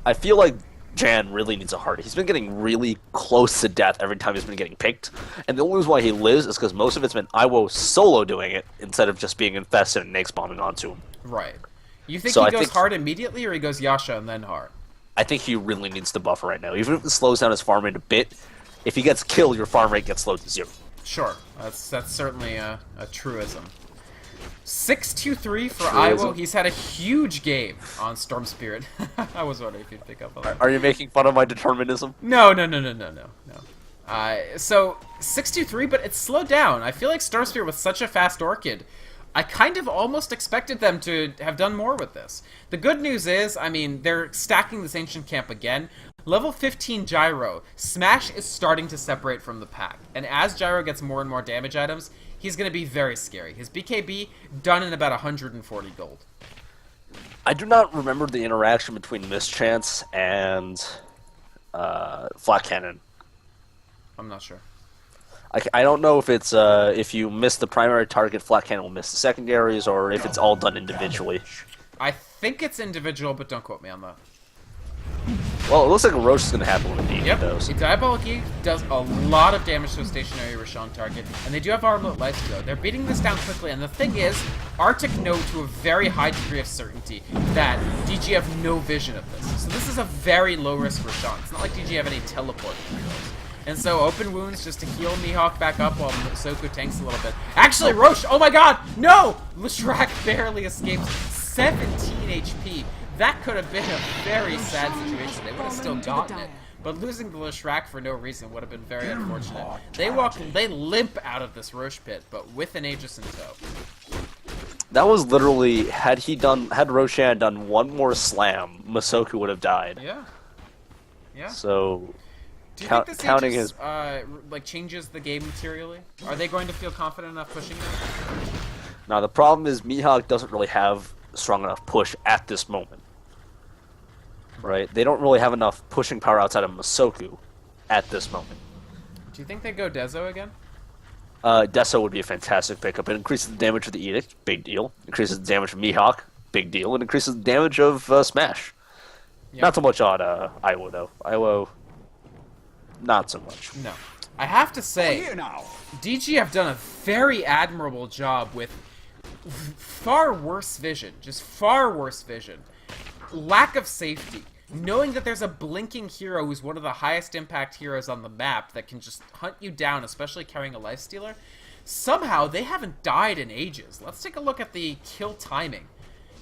I feel like Jan really needs a heart. He's been getting really close to death every time he's been getting picked. And the only reason why he lives is because most of it's been Iwo solo doing it instead of just being infested and Nakes bombing onto him. Right. You think he goes hard immediately, or he goes Yasha and then hard? I think he really needs to buffer right now. Even if it slows down his farm rate a bit, if he gets killed, your farm rate gets slowed to 0. Sure. That's certainly a truism. 6-2-3 for Iwo. He's had a huge game on Storm Spirit. I was wondering if you'd pick up on that. Are you making fun of my determinism? No. So 6-2-3, but it's slowed down. I feel like Storm Spirit with such a fast Orchid, I kind of almost expected them to have done more with this. The good news is, I mean, they're stacking this Ancient Camp again. Level 15 Gyro, Smash is starting to separate from the pack. And as Gyro gets more and more damage items, he's going to be very scary. His BKB done in about 140 gold. I do not remember the interaction between Mischance and Flat Cannon. I'm not sure. I don't know if it's if you miss the primary target, Flat Cannon will miss the secondaries, or if it's all done individually. I think it's individual, but don't quote me on that. Well, it looks like a Roche is going to happen with DD, yep. though. Diabolic E does a lot of damage to a stationary Roshan target, and they do have Armlet Lifesteal. They're beating this down quickly, and the thing is, Artyk know to a very high degree of certainty that DG have no vision of this. So this is a very low-risk Roshan. It's not like DG have any teleport controls. And so open wounds just to heal Mihawk back up while Soku tanks a little bit. Actually, Roche, oh my god, no! Leshrac barely escapes 17 HP. That could have been a very sad situation. They would have still gotten it. But losing the Leshrac for no reason would have been very unfortunate. They limp out of this Roche pit, but with an Aegis in tow. That was literally, had Roshan done one more slam, Masoku would have died. Yeah. Yeah. So, do you think this counting Aegis, like changes the game materially? Are they going to feel confident enough pushing them? Now the problem is Mihawk doesn't really have strong enough push at this moment. Right? They don't really have enough pushing power outside of Masoku at this moment. Do you think they go Dezo again? Deso would be a fantastic pickup. It increases the damage of the Edict, big deal. Increases the damage of Mihawk, big deal. And increases the damage of Smash. Yep. Not so much on Iwo, though. Iwo, not so much. No. I have to say, DG have done a very admirable job with far worse vision. Just far worse vision. Lack of safety. Knowing that there's a blinking hero who's one of the highest impact heroes on the map that can just hunt you down, especially carrying a lifestealer. somehow they haven't died in ages. Let's take a look at the kill timing.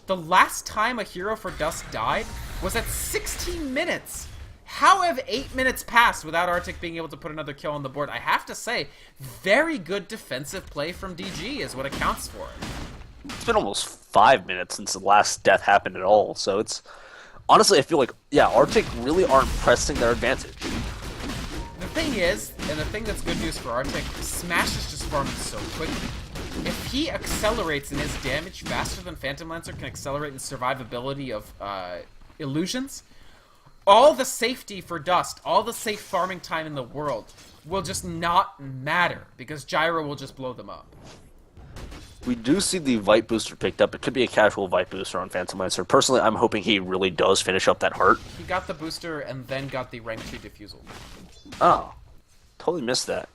The last time a hero for Dust died was at 16 minutes. How have 8 minutes passed without Artyk being able to put another kill on the board? I have to say, very good defensive play from DG is what accounts for it. It's been almost 5 minutes since the last death happened at all, so it's... Honestly, I feel like, yeah, Artyk really aren't pressing their advantage. The thing is, and the thing that's good news for Artyk, Smash is just farming so quickly. If he accelerates in his damage faster than Phantom Lancer can accelerate in survivability of illusions, all the safety for Dust, all the safe farming time in the world will just not matter, because Gyro will just blow them up. We do see the Vite booster picked up. It could be a casual Vite booster on Phantom Lancer. Personally, I'm hoping he really does finish up that heart. He got the booster and then got the rank 2 defusal. Oh, totally missed that.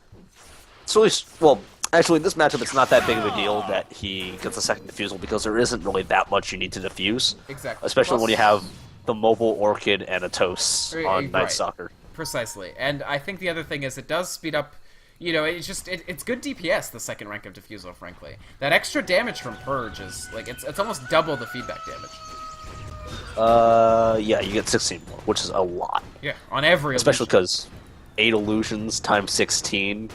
It's really... Well, actually, in this matchup, it's not that big of a deal that he gets a second defusal because there isn't really that much you need to defuse. Exactly. Especially when you have the mobile Orchid and a Toast on Night Stalker. Precisely. And I think the other thing is it does speed up... You know, it's just, it's good DPS, the second rank of Diffusal, frankly. That extra damage from Purge is, like, it's almost double the feedback damage. Yeah, you get 16 more, which is a lot. Yeah, on every Especially because 8 illusions times 16,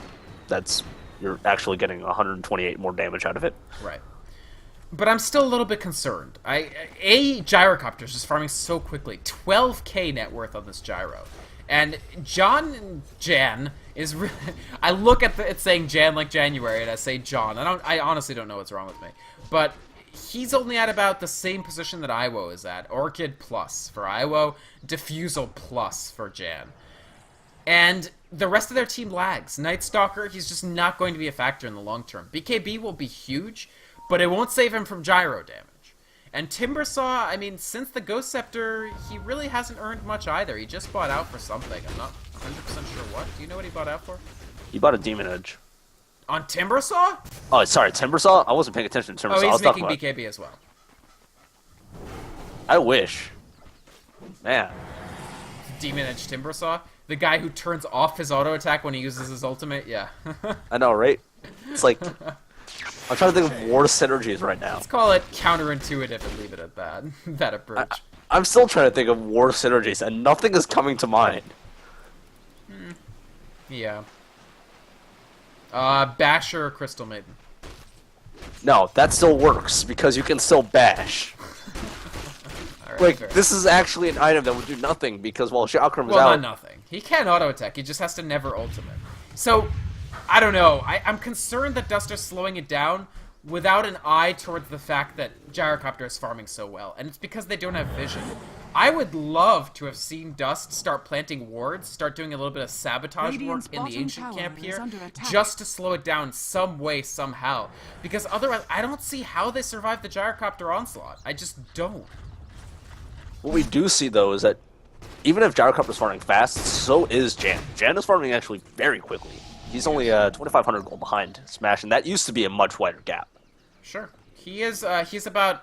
that's, you're actually getting 128 more damage out of it. Right. But I'm still a little bit concerned. Gyrocopter is just farming so quickly. 12k net worth on this Gyro. And Jan is really... I look at it saying Jan like January, and I say John. I honestly don't know what's wrong with me. But he's only at about the same position that Iwo is at. Orchid plus for Iwo, Diffusal plus for Jan. And the rest of their team lags. Night Stalker, he's just not going to be a factor in the long term. BKB will be huge, but it won't save him from Gyro damage. And Timbersaw, I mean, since the Ghost Scepter, he really hasn't earned much either. He just bought out for something. I'm not 100% sure what. Do you know what he bought out for? He bought a Demon Edge. On Timbersaw? Oh, sorry, Timbersaw? I wasn't paying attention to Timbersaw. Oh, he's making about... BKB as well. I wish. Man. Demon Edge Timbersaw? The guy who turns off his auto attack when he uses his ultimate? Yeah. I know, right? It's like... I'm trying to think of war synergies right now. Let's call it counterintuitive and leave it at that. That approach. I'm still trying to think of war synergies, and nothing is coming to mind. Yeah. Basher or Crystal Maiden? No, that still works, because you can still bash. Right, like, this is actually an item that would do nothing, because while Chakram is out... Well, not nothing. He can auto-attack, he just has to never ultimate. So... I don't know. I'm concerned that Duster's slowing it down without an eye towards the fact that Gyrocopter is farming so well. And it's because they don't have vision. I would love to have seen Dust start planting wards, start doing a little bit of sabotage work in the Ancient camp here, just to slow it down some way, somehow. Because otherwise, I don't see how they survive the Gyrocopter onslaught. I just don't. What we do see, though, is that even if Gyrocopter is farming fast, so is Jan. Jan is farming actually very quickly. He's only 2,500 gold behind Smash, and that used to be a much wider gap. Sure. He is, he's about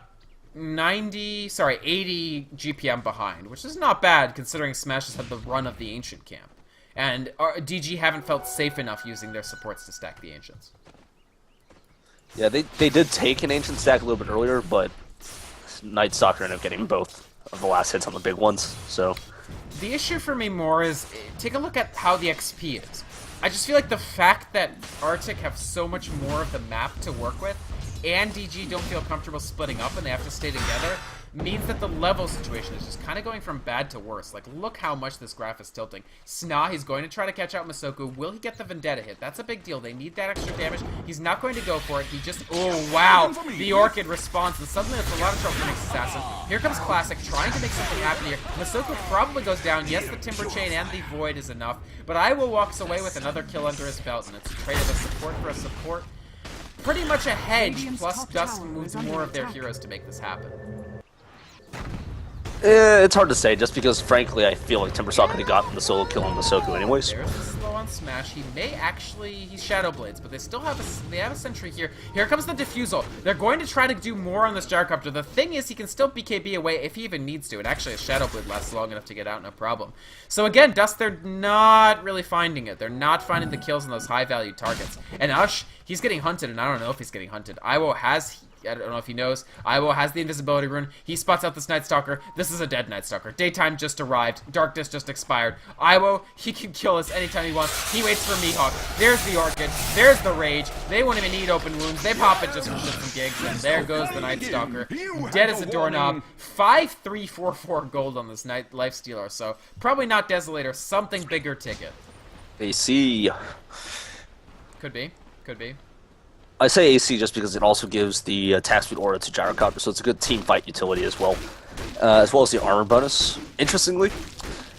80 GPM behind, which is not bad considering Smash has had the run of the Ancient camp. And DG haven't felt safe enough using their supports to stack the Ancients. Yeah, they did take an Ancient stack a little bit earlier, but Night Stalker ended up getting both of the last hits on the big ones, so... The issue for me more is, take a look at how the XP is. I just feel like the fact that Artyk have so much more of the map to work with, and DG don't feel comfortable splitting up and they have to stay together, means that the level situation is just kind of going from bad to worse. Like, look how much this graph is tilting. Sna, he's going to try to catch out Masoku. Will he get the Vendetta hit? That's a big deal. They need that extra damage. He's not going to go for it. He just... Oh, wow. The Orchid responds, and suddenly it's a lot of trouble for Nyx Assassin. Here comes Classic, trying to make something happen here. Masoku probably goes down. Yes, the Timber Chain and the Void is enough, but Iwo walks away with another kill under his belt, and it's a trade of a support for a support. Pretty much a hedge, plus Dust moves more of their heroes to make this happen. It's hard to say, just because, frankly, I feel like Timbersaw could have gotten the solo kill on Masoku anyways. There's the slow on Smash. He may actually... He's Shadow Blades, but they still have a sentry here. Here comes the Diffusal. They're going to try to do more on this Gyrocopter. The thing is, he can still BKB away if he even needs to. And actually, a Shadow Blade lasts long enough to get out, no problem. So again, Dust, they're not really finding it. They're not finding the kills on those high-value targets. And Ush, he's getting hunted, and I don't know if he's getting hunted. Iwo has... I don't know if he knows. Iwo has the invisibility rune. He spots out this Night Stalker. This is a dead Night Stalker. Daytime just arrived. Darkness just expired. Iwo, he can kill us anytime he wants. He waits for Mihawk. There's the Orchid. There's the Rage. They won't even need open wounds. They pop it just for shits and gigs. And there goes the Night Stalker. Dead as a doorknob. 5,344 gold on this Night Lifestealer. So probably not Desolator. Something bigger ticket. AC. Could be. Could be. I say AC just because it also gives the attack speed aura to Gyrocopter, so it's a good team fight utility as well as the armor bonus. Interestingly,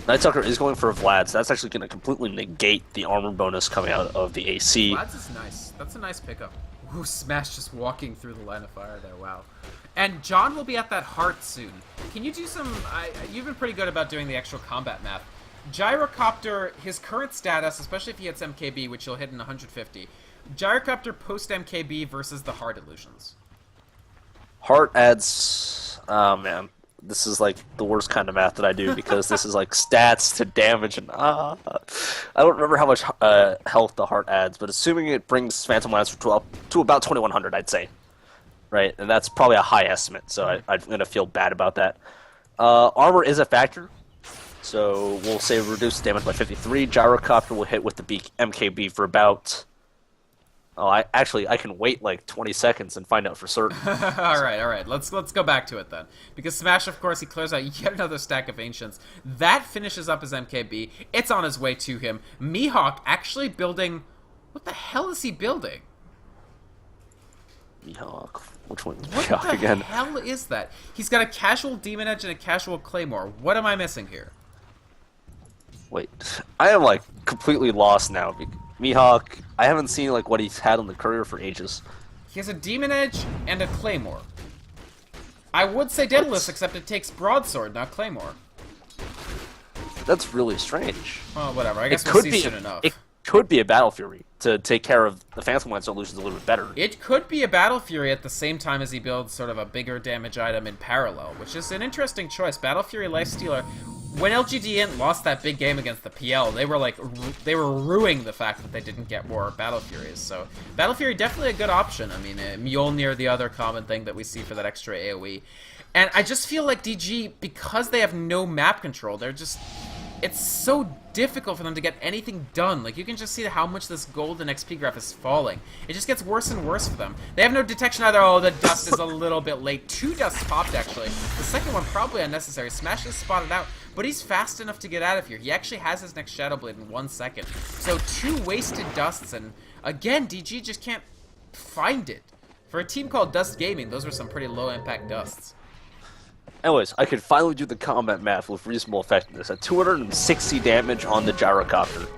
Night Stalker is going for a Vlad, so that's actually going to completely negate the armor bonus coming out of the AC. Vlad's is nice. That's a nice pickup. Ooh, Smash just walking through the line of fire there. Wow. And John will be at that heart soon. Can you do some... you've been pretty good about doing the actual combat math. Gyrocopter, his current status, especially if he hits MKB, which he'll hit in 150... Gyrocopter post-MKB versus the Heart Illusions. Heart adds... Oh, man. This is, like, the worst kind of math that I do, because this is, like, stats to damage, and... I don't remember how much health the Heart adds, but assuming it brings Phantom Lancer to about 2,100, I'd say. Right? And that's probably a high estimate, so I'm going to feel bad about that. Armor is a factor, so we'll say reduce damage by 53. Gyrocopter will hit with the MKB for about... Oh, I can wait like 20 seconds and find out for certain. all right. Let's go back to it then. Because Smash, of course, he clears out yet another stack of Ancients. That finishes up his MKB. It's on his way to him. Mihawk actually building... What the hell is he building? Mihawk. Which one's Mihawk again? What the hell is that? He's got a casual Demon Edge and a casual Claymore. What am I missing here? Wait. I am like completely lost now. Mihawk, I haven't seen like what he's had on the courier for ages. He has a Demon Edge and a Claymore. I would say Daedalus, except it takes Broadsword, not Claymore. That's really strange. Well, whatever. I guess we'll see soon enough. It could be a Battle Fury to take care of the Phantom Lancer illusions a little bit better. It could be a Battle Fury at the same time as he builds sort of a bigger damage item in parallel, which is an interesting choice. Battle Fury Lifestealer... When LGDN lost that big game against the PL, they were ruining the fact that they didn't get more Battle Furies. So Battle Fury definitely a good option. I mean, Mjolnir, the other common thing that we see for that extra AoE. And I just feel like DG, because they have no map control, it's so difficult for them to get anything done. Like, you can just see how much this gold and XP graph is falling. It just gets worse and worse for them. They have no detection either. Oh, the dust is a little bit late. 2 dusts popped, actually. The second one probably unnecessary. Smash is spotted out, but he's fast enough to get out of here. He actually has his next Shadow Blade in 1 second. So 2 wasted dusts, and again, DG just can't find it. For a team called Dust Gaming, those were some pretty low-impact dusts. Anyways, I could finally do the combat math with reasonable effectiveness at 260 damage on the Gyrocopter.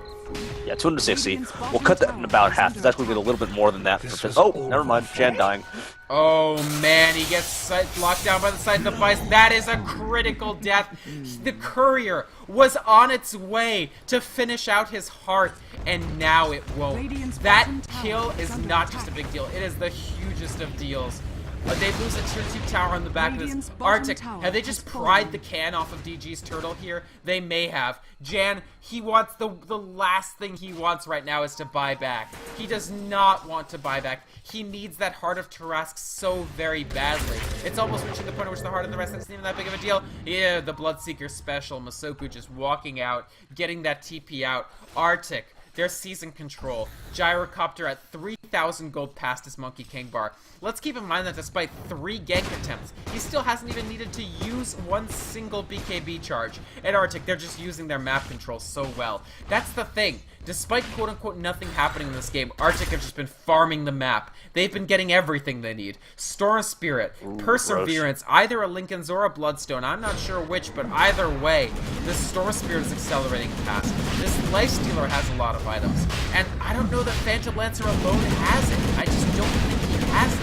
Yeah, 260. We'll cut that in about half. It's actually a little bit more than that. Oh, never mind. Jan dying. Oh, man. He gets locked down by the side device. That is a critical death. The courier was on its way to finish out his heart, and now it won't. That kill is not just a big deal. It is the hugest of deals. But they lose a tier 2 tower on the back of this. Artyk, have they just pried the can off of DG's turtle here? They may have. Jan, he wants the last thing he wants right now is to buy back. He does not want to buy back. He needs that Heart of Tarask so very badly. It's almost reaching the point at which the Heart of the rest isn't even that big of a deal. Yeah, the Bloodseeker special. Masoku just walking out, getting that TP out. Artyk, their season control. Gyrocopter at 3,000 gold past his Monkey King bar. Let's keep in mind that despite 3 gank attempts, he still hasn't even needed to use 1 single BKB charge. At Artyk, they're just using their map control so well. That's the thing. Despite quote-unquote nothing happening in this game, Artyk have just been farming the map. They've been getting everything they need. Storm Spirit, Perseverance, either a Lincoln's or a Bloodstone. I'm not sure which, but either way, this Storm Spirit is accelerating past. This Lifestealer has a lot of items. And I don't know that Phantom Lancer alone has it. I just don't think he has it.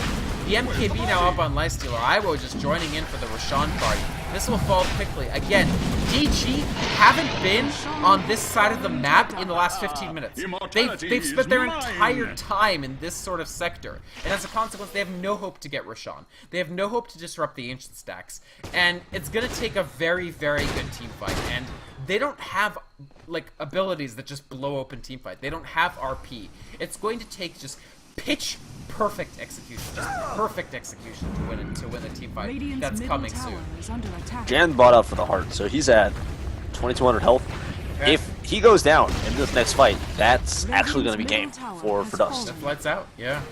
The MKB now up on Lifestealer. Iwo just joining in for the Roshan party. This will fall quickly. Again, DG haven't been on this side of the map in the last 15 minutes. They've spent their entire time in this sort of sector. And as a consequence, they have no hope to get Roshan. They have no hope to disrupt the Ancient stacks. And it's going to take a very, very good team fight. And they don't have, like, abilities that just blow open team fight. They don't have RP. It's going to take just pitch perfect execution, just perfect execution to win a team fight. Radiant's That's middle coming tower soon. is under attack. Jan bought out for the heart, so he's at 2,200 health. Okay. If he goes down in this next fight, that's actually going to be game for Dust. That flights out, yeah.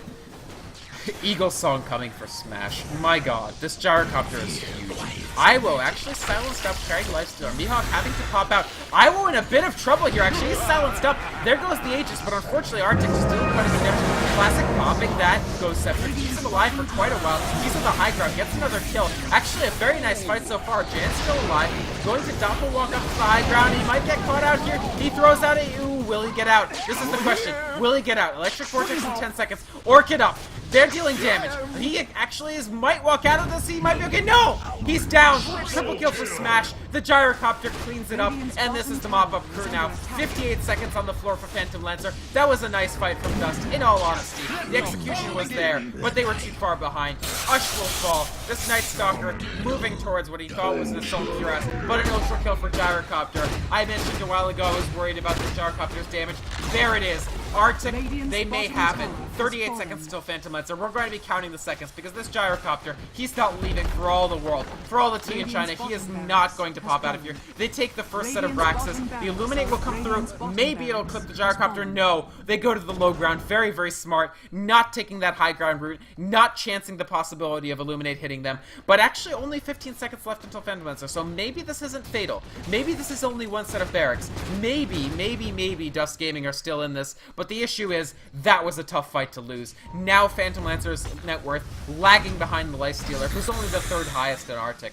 Eagle song coming for Smash. My god, this gyrocopter is huge. Iwo actually silenced up, carrying lifesteal. Mihawk having to pop out. Iwo in a bit of trouble here, actually. He's silenced up. There goes the Aegis, but unfortunately Artyk just doing quite a bit damage. Classic popping that goes Scepter. Keeps him alive for quite a while. He's on the high ground, gets another kill. Actually, a very nice fight so far. Jan's still alive. Going to doppel walk up to the high ground. He might get caught out here. He throws out a... Ooh, will he get out? This is the question. Will he get out? Electric Vortex in 10 seconds. Orchid up. They're dealing damage. He actually might walk out of this. He might be okay. No! He's down. Triple kill for Smash. The gyrocopter cleans it up. And this is the mop-up crew now. 58 seconds on the floor for Phantom Lancer. That was a nice fight from Dust, in all honesty. The execution was there, but they were too far behind. Ush will fall. This Night Stalker moving towards what he thought was an Assault Cuirass, but an ultra kill for gyrocopter. I mentioned a while ago I was worried about the gyrocopter's damage. There it is. Artyk, they may have it. 38 seconds until Phantom Lancer. We're going to be counting the seconds because this gyrocopter, he's not leaving for all the world. For all the tea in China, he is not going to pop out of here. They take the first set of Raxes. The Illuminate will come through. Maybe it'll clip the gyrocopter. No. They go to the low ground. Very, very smart. Not taking that high ground route. Not chancing the possibility of Illuminate hitting them. But actually only 15 seconds left until Phantom Lancer. So maybe this isn't fatal. Maybe this is only one set of barracks. Maybe Dust Gaming are still in this. But the issue is, that was a tough fight to lose. Now Phantom Lancer's net worth lagging behind the Lifestealer, who's only the third highest in Artyk.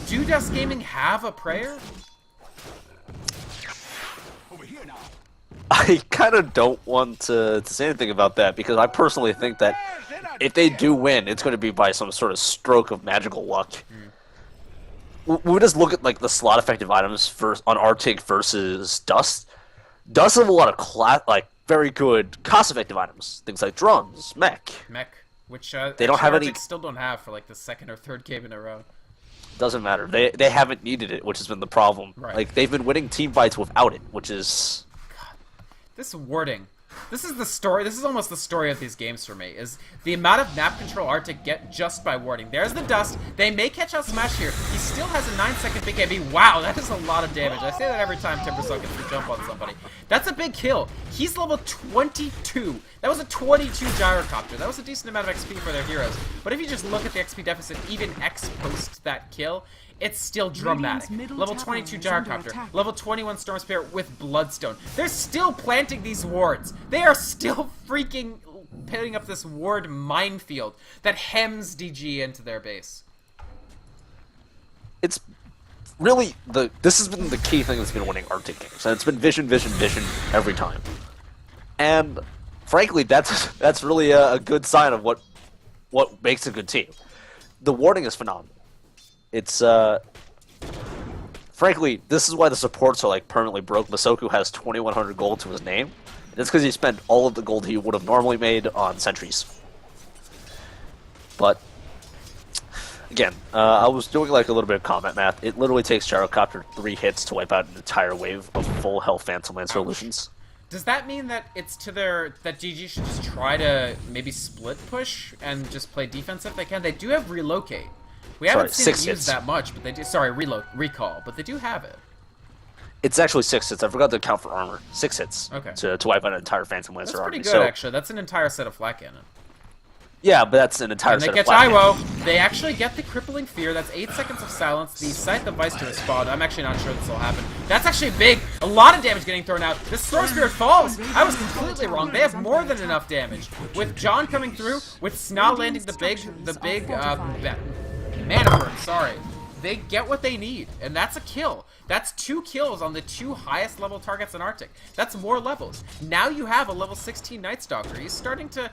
Do Dust Gaming have a prayer? I kind of don't want to say anything about that because I personally think that if they do win, it's going to be by some sort of stroke of magical luck. We just look at like the slot effective items on Artyk versus Dust. Dust have a lot of very good cost-effective items, things like drums, mech, which they don't have any. Still don't have for like the second or third game in a row. Doesn't matter. They haven't needed it, which has been the problem. Right. Like they've been winning team fights without it, which is. God, this warding. This is the story. This is almost the story of these games for me. Is the amount of map control Artyk get just by warding. There's the Dust. They may catch out Smash here. He still has a 9-second BKB. Wow, that is a lot of damage. I say that every time Timbersaw gets to jump on somebody. That's a big kill. He's level 22. That was a 22 gyrocopter. That was a decent amount of XP for their heroes. But if you just look at the XP deficit, even X post that kill, it's still dramatic. Level 22 gyrocopter, level 21 Storm Spirit with Bloodstone. They're still planting these wards. They are still freaking putting up this ward minefield that hems DG into their base. It's really this has been the key thing that's been winning Artyk games, and it's been vision every time. And frankly, that's really a good sign of what makes a good team. The warding is phenomenal. It's frankly, this is why the supports are like permanently broke. Masoku has 2,100 gold to his name. It's because he spent all of the gold he would have normally made on sentries. But again, I was doing like a little bit of combat math. It literally takes Gyrocopter 3 hits to wipe out an entire wave of full health Phantom Lancer illusions. Does that mean that it's to that GG should just try to maybe split push and just play defense if they can? They do have relocate. We haven't seen it used that much, but they do. Sorry, recall, but they do have it. It's actually 6 hits. I forgot to count for armor. 6 hits. Okay. To wipe out an entire Phantom Lancer army. army. That's pretty good, actually. That's an entire set of flat cannon. Yeah, but that's an entire set of flat cannon. And they catch Iwo. They actually get the Crippling Fear. That's 8 seconds of silence. The Scythe of Vice to respond. I'm actually not sure this will happen. That's actually big. A lot of damage getting thrown out. This Storm Spirit falls. I was completely wrong. They have more than enough damage. With John coming through, with Sna landing the big Mana, sorry. They get what they need, and that's a kill. That's 2 kills on the 2 highest level targets in Artyk. That's more levels. Now you have a level 16 Night Stalker. He's starting to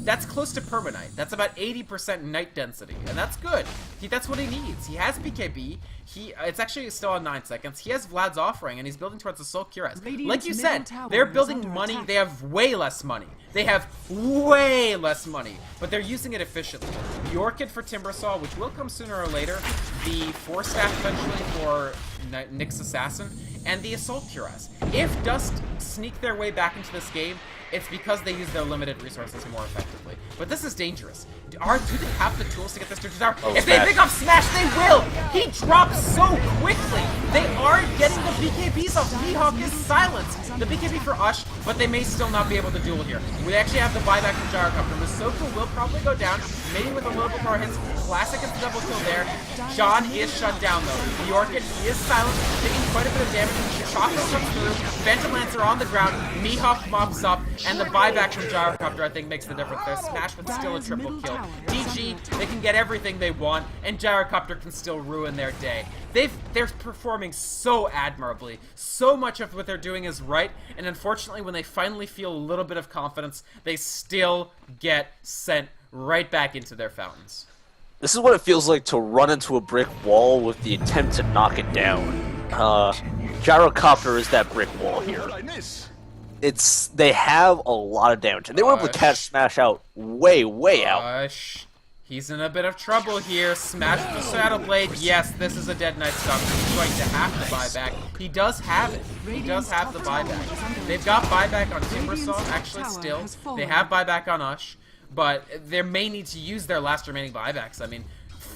That's close to permanite. That's about 80% night density, and that's good. That's what he needs. He has BKB. It's actually still on 9 seconds. He has Vlad's offering, and he's building towards the Soul Cuirass. Like you said, they're building money. Attack. They have way less money. They have way less money, but they're using it efficiently. The Orchid for Timbersaw, which will come sooner or later. The 4-staff eventually for Nyx Assassin, and the Assault Cuirass. If Dust sneak their way back into this game, it's because they use their limited resources more effectively. But this is dangerous. Do they have the tools to get this to tower? If they pick up Smash, they will! He drops so quickly! They are getting the BKBs off. Mihawk is silenced. The BKB for Ush, but they may still not be able to duel here. We actually have the buyback from Gyrocopter. Masoku will probably go down, maybe with a little bit more hits. Classic gets the double kill there. John is shut down though. The Orchid is silenced, taking quite a bit of damage. Chocolate comes through. Phantom Lancer on the ground. Mihawk mops up, and the buyback from Gyrocopter I think makes the difference there. Smash, but still a triple kill. DG, they can get everything they want, and Gyrocopter can still ruin their day. They're performing so admirably. So much of what they're doing is right, and unfortunately, when they finally feel a little bit of confidence, they still get sent right back into their fountains. This is what it feels like to run into a brick wall with the intent to knock it down. Gyrocopter is that brick wall here. They have a lot of damage, and they were able to catch Smash out way out. He's in a bit of trouble here. Smash with the Shadow Blade. Yes, this is a Dead Knight stop. He's going to have to buy back. He does have it. He does have the buyback. They've got buyback on Timbersaw, actually still. They have buyback on Ush, but they may need to use their last remaining buybacks. I mean,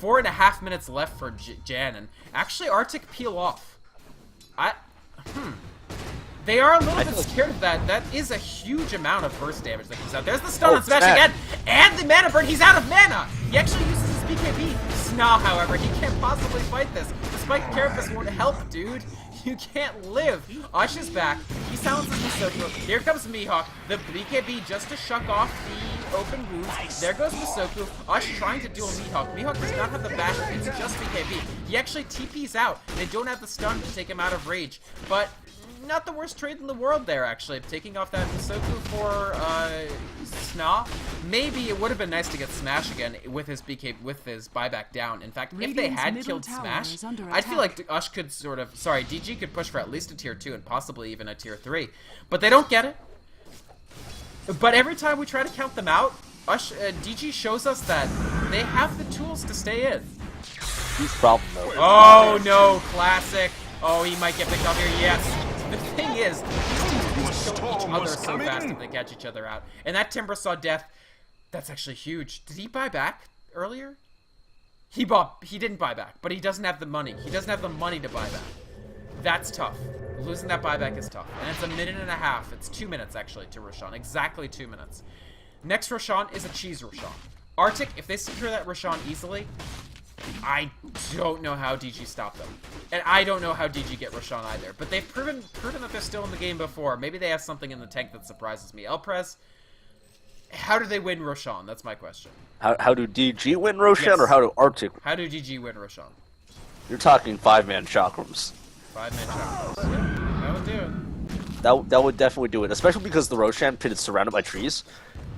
4.5 minutes left for Jan, and actually Artyk peel off. They are a little bit scared of that. That is a huge amount of burst damage that comes out. There's the stun on Smash again, and the mana burn. He's out of mana. He actually uses his BKB. Sna, however, he can't possibly fight this. The Spike Carapace won't help, dude. You can't live. Ush is back. He silences Masoku. Here comes Mihawk. The BKB just to shuck off the open wounds. There goes Masoku. Ush trying to duel Mihawk. Mihawk does not have the bash. It's just BKB. He actually TPs out. They don't have the stun to take him out of rage. But not the worst trade in the world there, actually. Taking off that Masoku for Sna. Maybe it would have been nice to get Smash again with his buyback down. In fact, if they had killed Smash, I feel like Ush could DG could push for at least a tier 2 and possibly even a tier 3. But they don't get it. But every time we try to count them out, DG shows us that they have the tools to stay in. Huge problem, though. Oh no, Classic. Oh, he might get picked up here. Yes. The thing is, these teams kill each other so fast if they catch each other out. And that Timbersaw death, that's actually huge. Did he buy back earlier? He didn't buy back, but he doesn't have the money. He doesn't have the money to buy back. That's tough. Losing that buyback is tough. And it's 1.5 minutes. It's 2 minutes, actually, to Roshan. Exactly 2 minutes. Next Roshan is a cheese Roshan. Artyk, if they secure that Roshan easily, I don't know how DG stopped them. And I don't know how DG get Roshan either. But they've proven that they're still in the game before. Maybe they have something in the tank that surprises me. Elprez, how do they win Roshan? That's my question. How do DG win Roshan, yes, or how do Artyk? How do DG win Roshan? You're talking 5-man chakrams. 5-man chakrams. Yeah, that would do it. That would definitely do it, especially because the Roshan pit is surrounded by trees.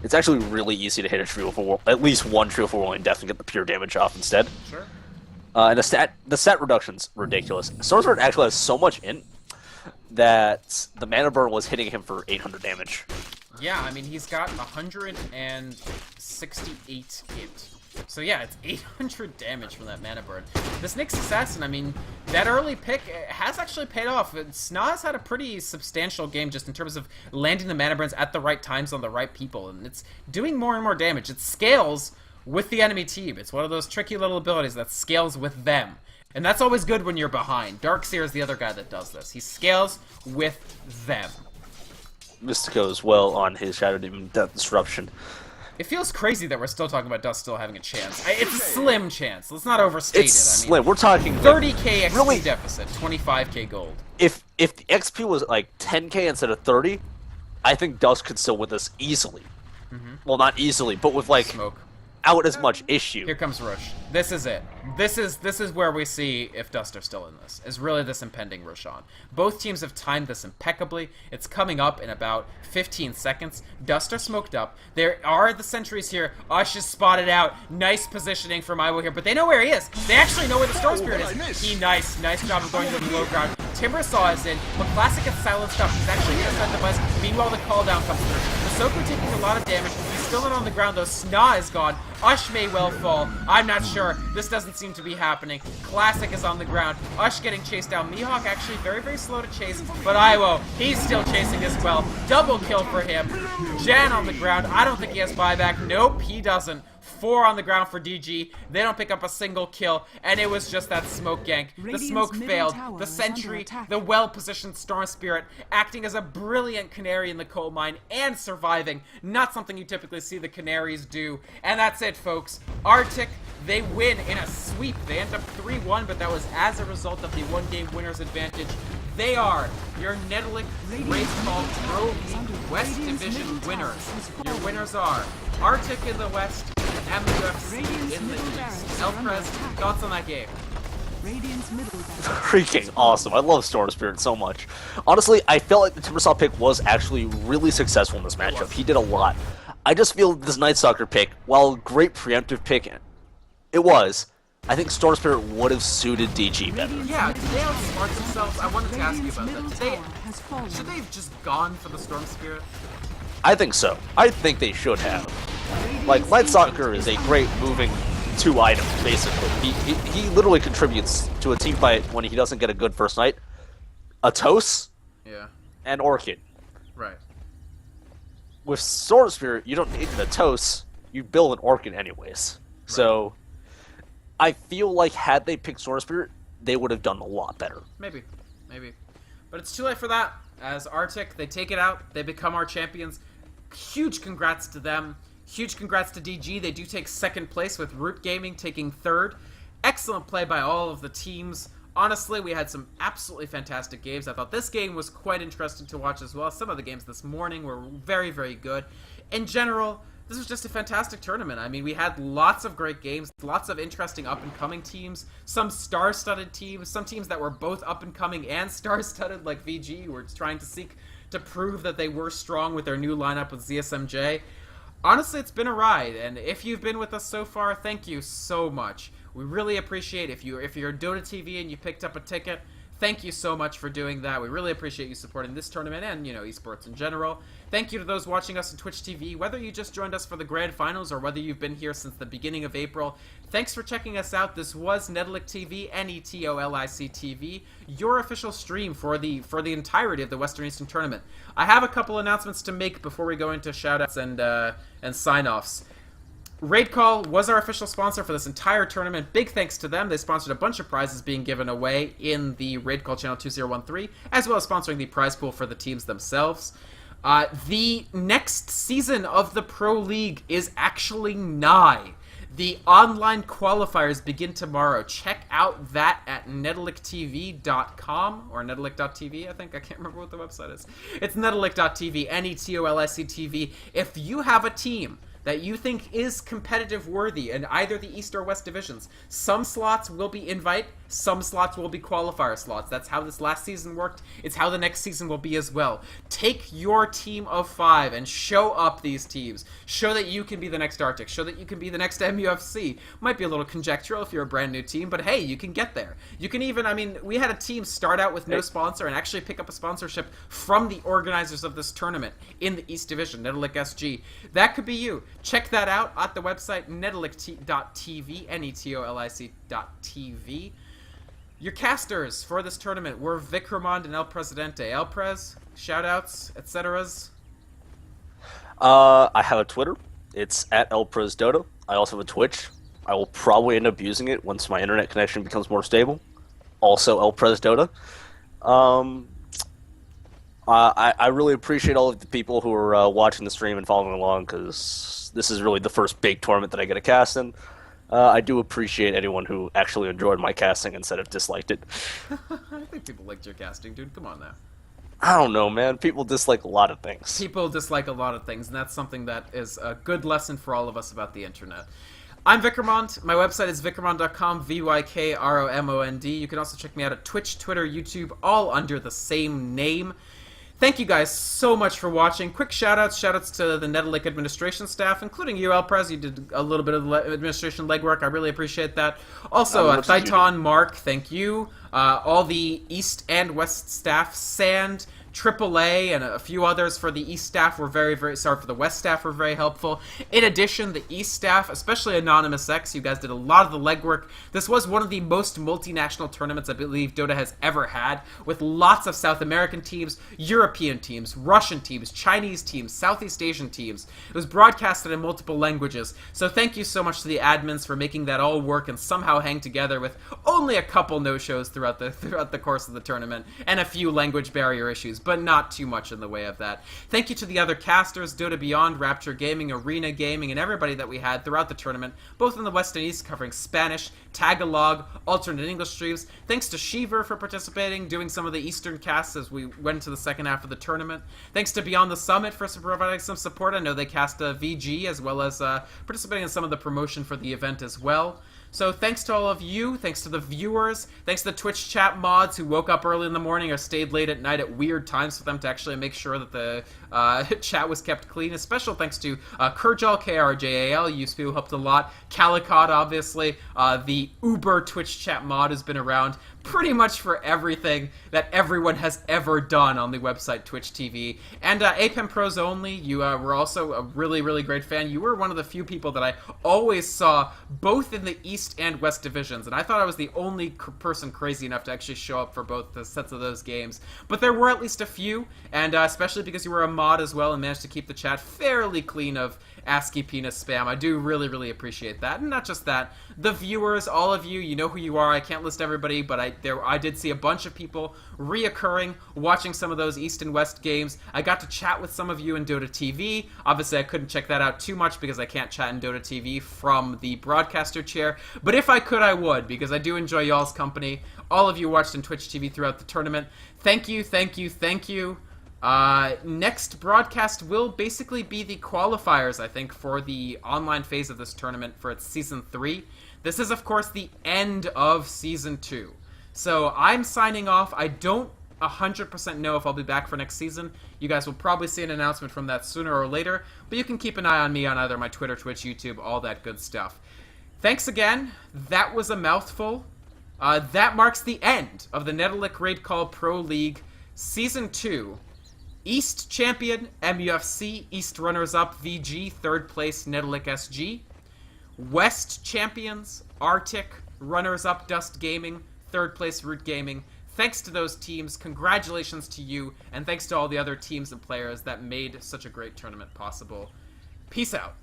It's actually really easy to hit a trio for at least one trio for rolling death and get the pure damage off instead. Sure. And the stat reduction's ridiculous. Swordsword actually has so much in that the mana burn was hitting him for 800 damage. Yeah, I mean he's got 168 hit. So yeah, it's 800 damage from that mana burn. This Nyx Assassin, I mean, that early pick has actually paid off. Sna's had a pretty substantial game just in terms of landing the mana burns at the right times on the right people, and it's doing more and more damage. It scales with the enemy team. It's one of those tricky little abilities that scales with them. And that's always good when you're behind. Darkseer is the other guy that does this. He scales with them. Mystico as well on his Shadow Demon Death Disruption. It feels crazy that we're still talking about Dust still having a chance. It's a slim chance. Let's not overstate it's it. I mean, slim. We're talking 30k XP really, deficit, 25k gold. If the XP was like 10k instead of 30, I think Dust could still win this easily. Well, not easily, but with like Smoke. out as much issue. Here comes Rush. This is it. This is where we see if Duster's still in this. Is really this impending rush on. Both teams have timed this impeccably. It's coming up in about 15 seconds. Duster smoked up. There are the sentries here. Ush is spotted out. Nice positioning from Iwo here, but they know where he is. They actually know where the Storm Spirit is. Nice job of going to the low ground. Timbersaw is in, but Classic gets silenced up. He's actually inside the bus. Meanwhile, the call down comes through. Masoku taking a lot of damage. He's still not on the ground though. Sna is gone. Ush may well fall. I'm not sure. This doesn't seem to be happening. Classic is on the ground. Ush getting chased down. Mihawk actually very slow to chase, but Iwo, he's still chasing as well. Double kill for him. Jan on the ground. I don't think he has buyback. Nope, he doesn't. 4 on the ground for DG. They don't pick up a single kill, and it was just that smoke gank. The smoke failed. The sentry, the well-positioned Storm Spirit, acting as a brilliant canary in the coal mine and surviving. Not something you typically see the Canaries do. And that's it, folks. Artyk, they win in a sweep. They end up 3-1, but that was as a result of the one-game winner's advantage. They are your Netolic Race Call Pro League West Division winners. Your winners are Artyk in the West, MUFC in the East. Elprez, thoughts on that game? Freaking awesome. I love Storm Spirit so much. Honestly, I felt like the Timbersaw pick was actually really successful in this matchup. He did a lot. I just feel this Night Stalker pick, while a great preemptive pick, it was, I think Storm Spirit would have suited DG better. Yeah, did they outsmart themselves? I wanted to ask you about that. Should they have just gone for the Storm Spirit? I think so. I think they should have. Like, Night Stalker is a great moving 2 item, basically. He literally contributes to a team fight when he doesn't get a good first night. A Toast, and Orchid. Right. With Storm Spirit, you don't need the Toast, you build an Orchid anyways. Right. So, I feel like had they picked Storm Spirit, they would have done a lot better. Maybe. But it's too late for that. As Artyk, they take it out, they become our champions. Huge congrats to them. Huge congrats to DG. They do take second place with Root Gaming taking third. Excellent play by all of the teams. Honestly, we had some absolutely fantastic games. I thought this game was quite interesting to watch as well. Some of the games this morning were very good. In general, this was just a fantastic tournament. I mean, we had lots of great games, lots of interesting up-and-coming teams, some star-studded teams, some teams that were both up-and-coming and star-studded, like VG, who were trying to seek to prove that they were strong with their new lineup with ZSMJ. Honestly, it's been a ride, and if you've been with us so far, thank you so much. We really appreciate if you're Dota TV and you picked up a ticket. Thank you so much for doing that. We really appreciate you supporting this tournament and, esports in general. Thank you to those watching us on Twitch TV, whether you just joined us for the grand finals or whether you've been here since the beginning of April. Thanks for checking us out. This was Netolic TV, Netolic TV, your official stream for the entirety of the Western Eastern Tournament. I have a couple announcements to make before we go into shoutouts and sign-offs. Raid Call was our official sponsor for this entire tournament. Big thanks to them. They sponsored a bunch of prizes being given away in the Raid Call Channel 2013, as well as sponsoring the prize pool for the teams themselves. The next season of the Pro League is actually nigh. The online qualifiers begin tomorrow. Check out that at netolictv.com or netolic.tv, I think. I can't remember what the website is. It's netolic.tv, Netolic.tv. If you have a team that you think is competitive worthy in either the East or West divisions, some slots will be invite, some slots will be qualifier slots. That's how this last season worked. It's how the next season will be as well. Take your team of 5 and show up these teams. Show that you can be the next Artyk. Show that you can be the next MUFC. Might be a little conjectural if you're a brand new team, but hey, you can get there. You can even, we had a team start out with no sponsor and actually pick up a sponsorship from the organizers of this tournament in the East Division, Netolic SG. That could be you. Check that out at the website netolic.tv, Netolic.tv. Your casters for this tournament were Vikramond and El Presidente. El Prez, shoutouts, etc.'s. I have a Twitter. It's at ElPrezDota. I also have a Twitch. I will probably end up using it once my internet connection becomes more stable. Also ElPrezDota. I really appreciate all of the people who are watching the stream and following along, because this is really the first big tournament that I get a cast in. I do appreciate anyone who actually enjoyed my casting instead of disliked it. I think people liked your casting, dude. Come on now. I don't know, man. People dislike a lot of things. People dislike a lot of things, and that's something that is a good lesson for all of us about the internet. I'm Vikromond. My website is vikromond.com, Vykromond. You can also check me out at Twitch, Twitter, YouTube, all under the same name. Thank you guys so much for watching. Quick shoutouts to the Netolic administration staff, including you, Alprez. You did a little bit of administration legwork. I really appreciate that. Also, Thaiton, Mark, thank you. All the East and West staff, Sand, AAA, and a few others for the East staff were for the West staff were very helpful. In addition, the East staff, especially Anonymous X, you guys did a lot of the legwork. This was one of the most multinational tournaments I believe Dota has ever had, with lots of South American teams, European teams, Russian teams, Chinese teams, Southeast Asian teams. It was broadcasted in multiple languages, so thank you so much to the admins for making that all work and somehow hang together with only a couple no-shows throughout the course of the tournament, and a few language barrier issues, but not too much in the way of that. Thank you to the other casters, Dota Beyond, Rapture Gaming, Arena Gaming, and everybody that we had throughout the tournament, both in the West and East, covering Spanish, Tagalog, alternate English streams. Thanks to Sheever for participating, doing some of the Eastern casts as we went into the second half of the tournament. Thanks to Beyond the Summit for providing some support. I know they cast a VG, as well as participating in some of the promotion for the event as well. So thanks to all of you, thanks to the viewers, thanks to the Twitch chat mods who woke up early in the morning or stayed late at night at weird times for them to actually make sure that the chat was kept clean. A special thanks to Kurjal, KRJAL, you who helped a lot. Calicot, obviously, the Uber Twitch chat mod has been around pretty much for everything that everyone has ever done on the website Twitch TV. And Apem Pros Only, you were also a really, really great fan. You were one of the few people that I always saw both in the East and West divisions, and I thought I was the only person crazy enough to actually show up for both the sets of those games. But there were at least a few, and especially because you were a mod as well and managed to keep the chat fairly clean of ASCII penis spam. I do really, really appreciate that. And not just that, the viewers, all of you, you know who you are. I can't list everybody, but I did see a bunch of people reoccurring, watching some of those East and West games. I got to chat with some of you in Dota TV. Obviously, I couldn't check that out too much because I can't chat in Dota TV from the broadcaster chair. But if I could, I would, because I do enjoy y'all's company. All of you watched in Twitch TV throughout the tournament. Thank you, thank you, thank you. Next broadcast will basically be the qualifiers, I think, for the online phase of this tournament for its Season 3. This is, of course, the end of Season 2. So I'm signing off. I don't 100% know if I'll be back for next season. You guys will probably see an announcement from that sooner or later, but you can keep an eye on me on either my Twitter, Twitch, YouTube, all that good stuff. Thanks again. That was a mouthful. That marks the end of the Netolic Raid Call Pro League Season 2. East Champion, MUFC. East Runners-Up, VG. Third place, Netolic SG. West Champions, Artyk. Runners-Up, Dust Gaming. Third place, Root Gaming. Thanks to those teams, congratulations to you, and thanks to all the other teams and players that made such a great tournament possible. Peace out.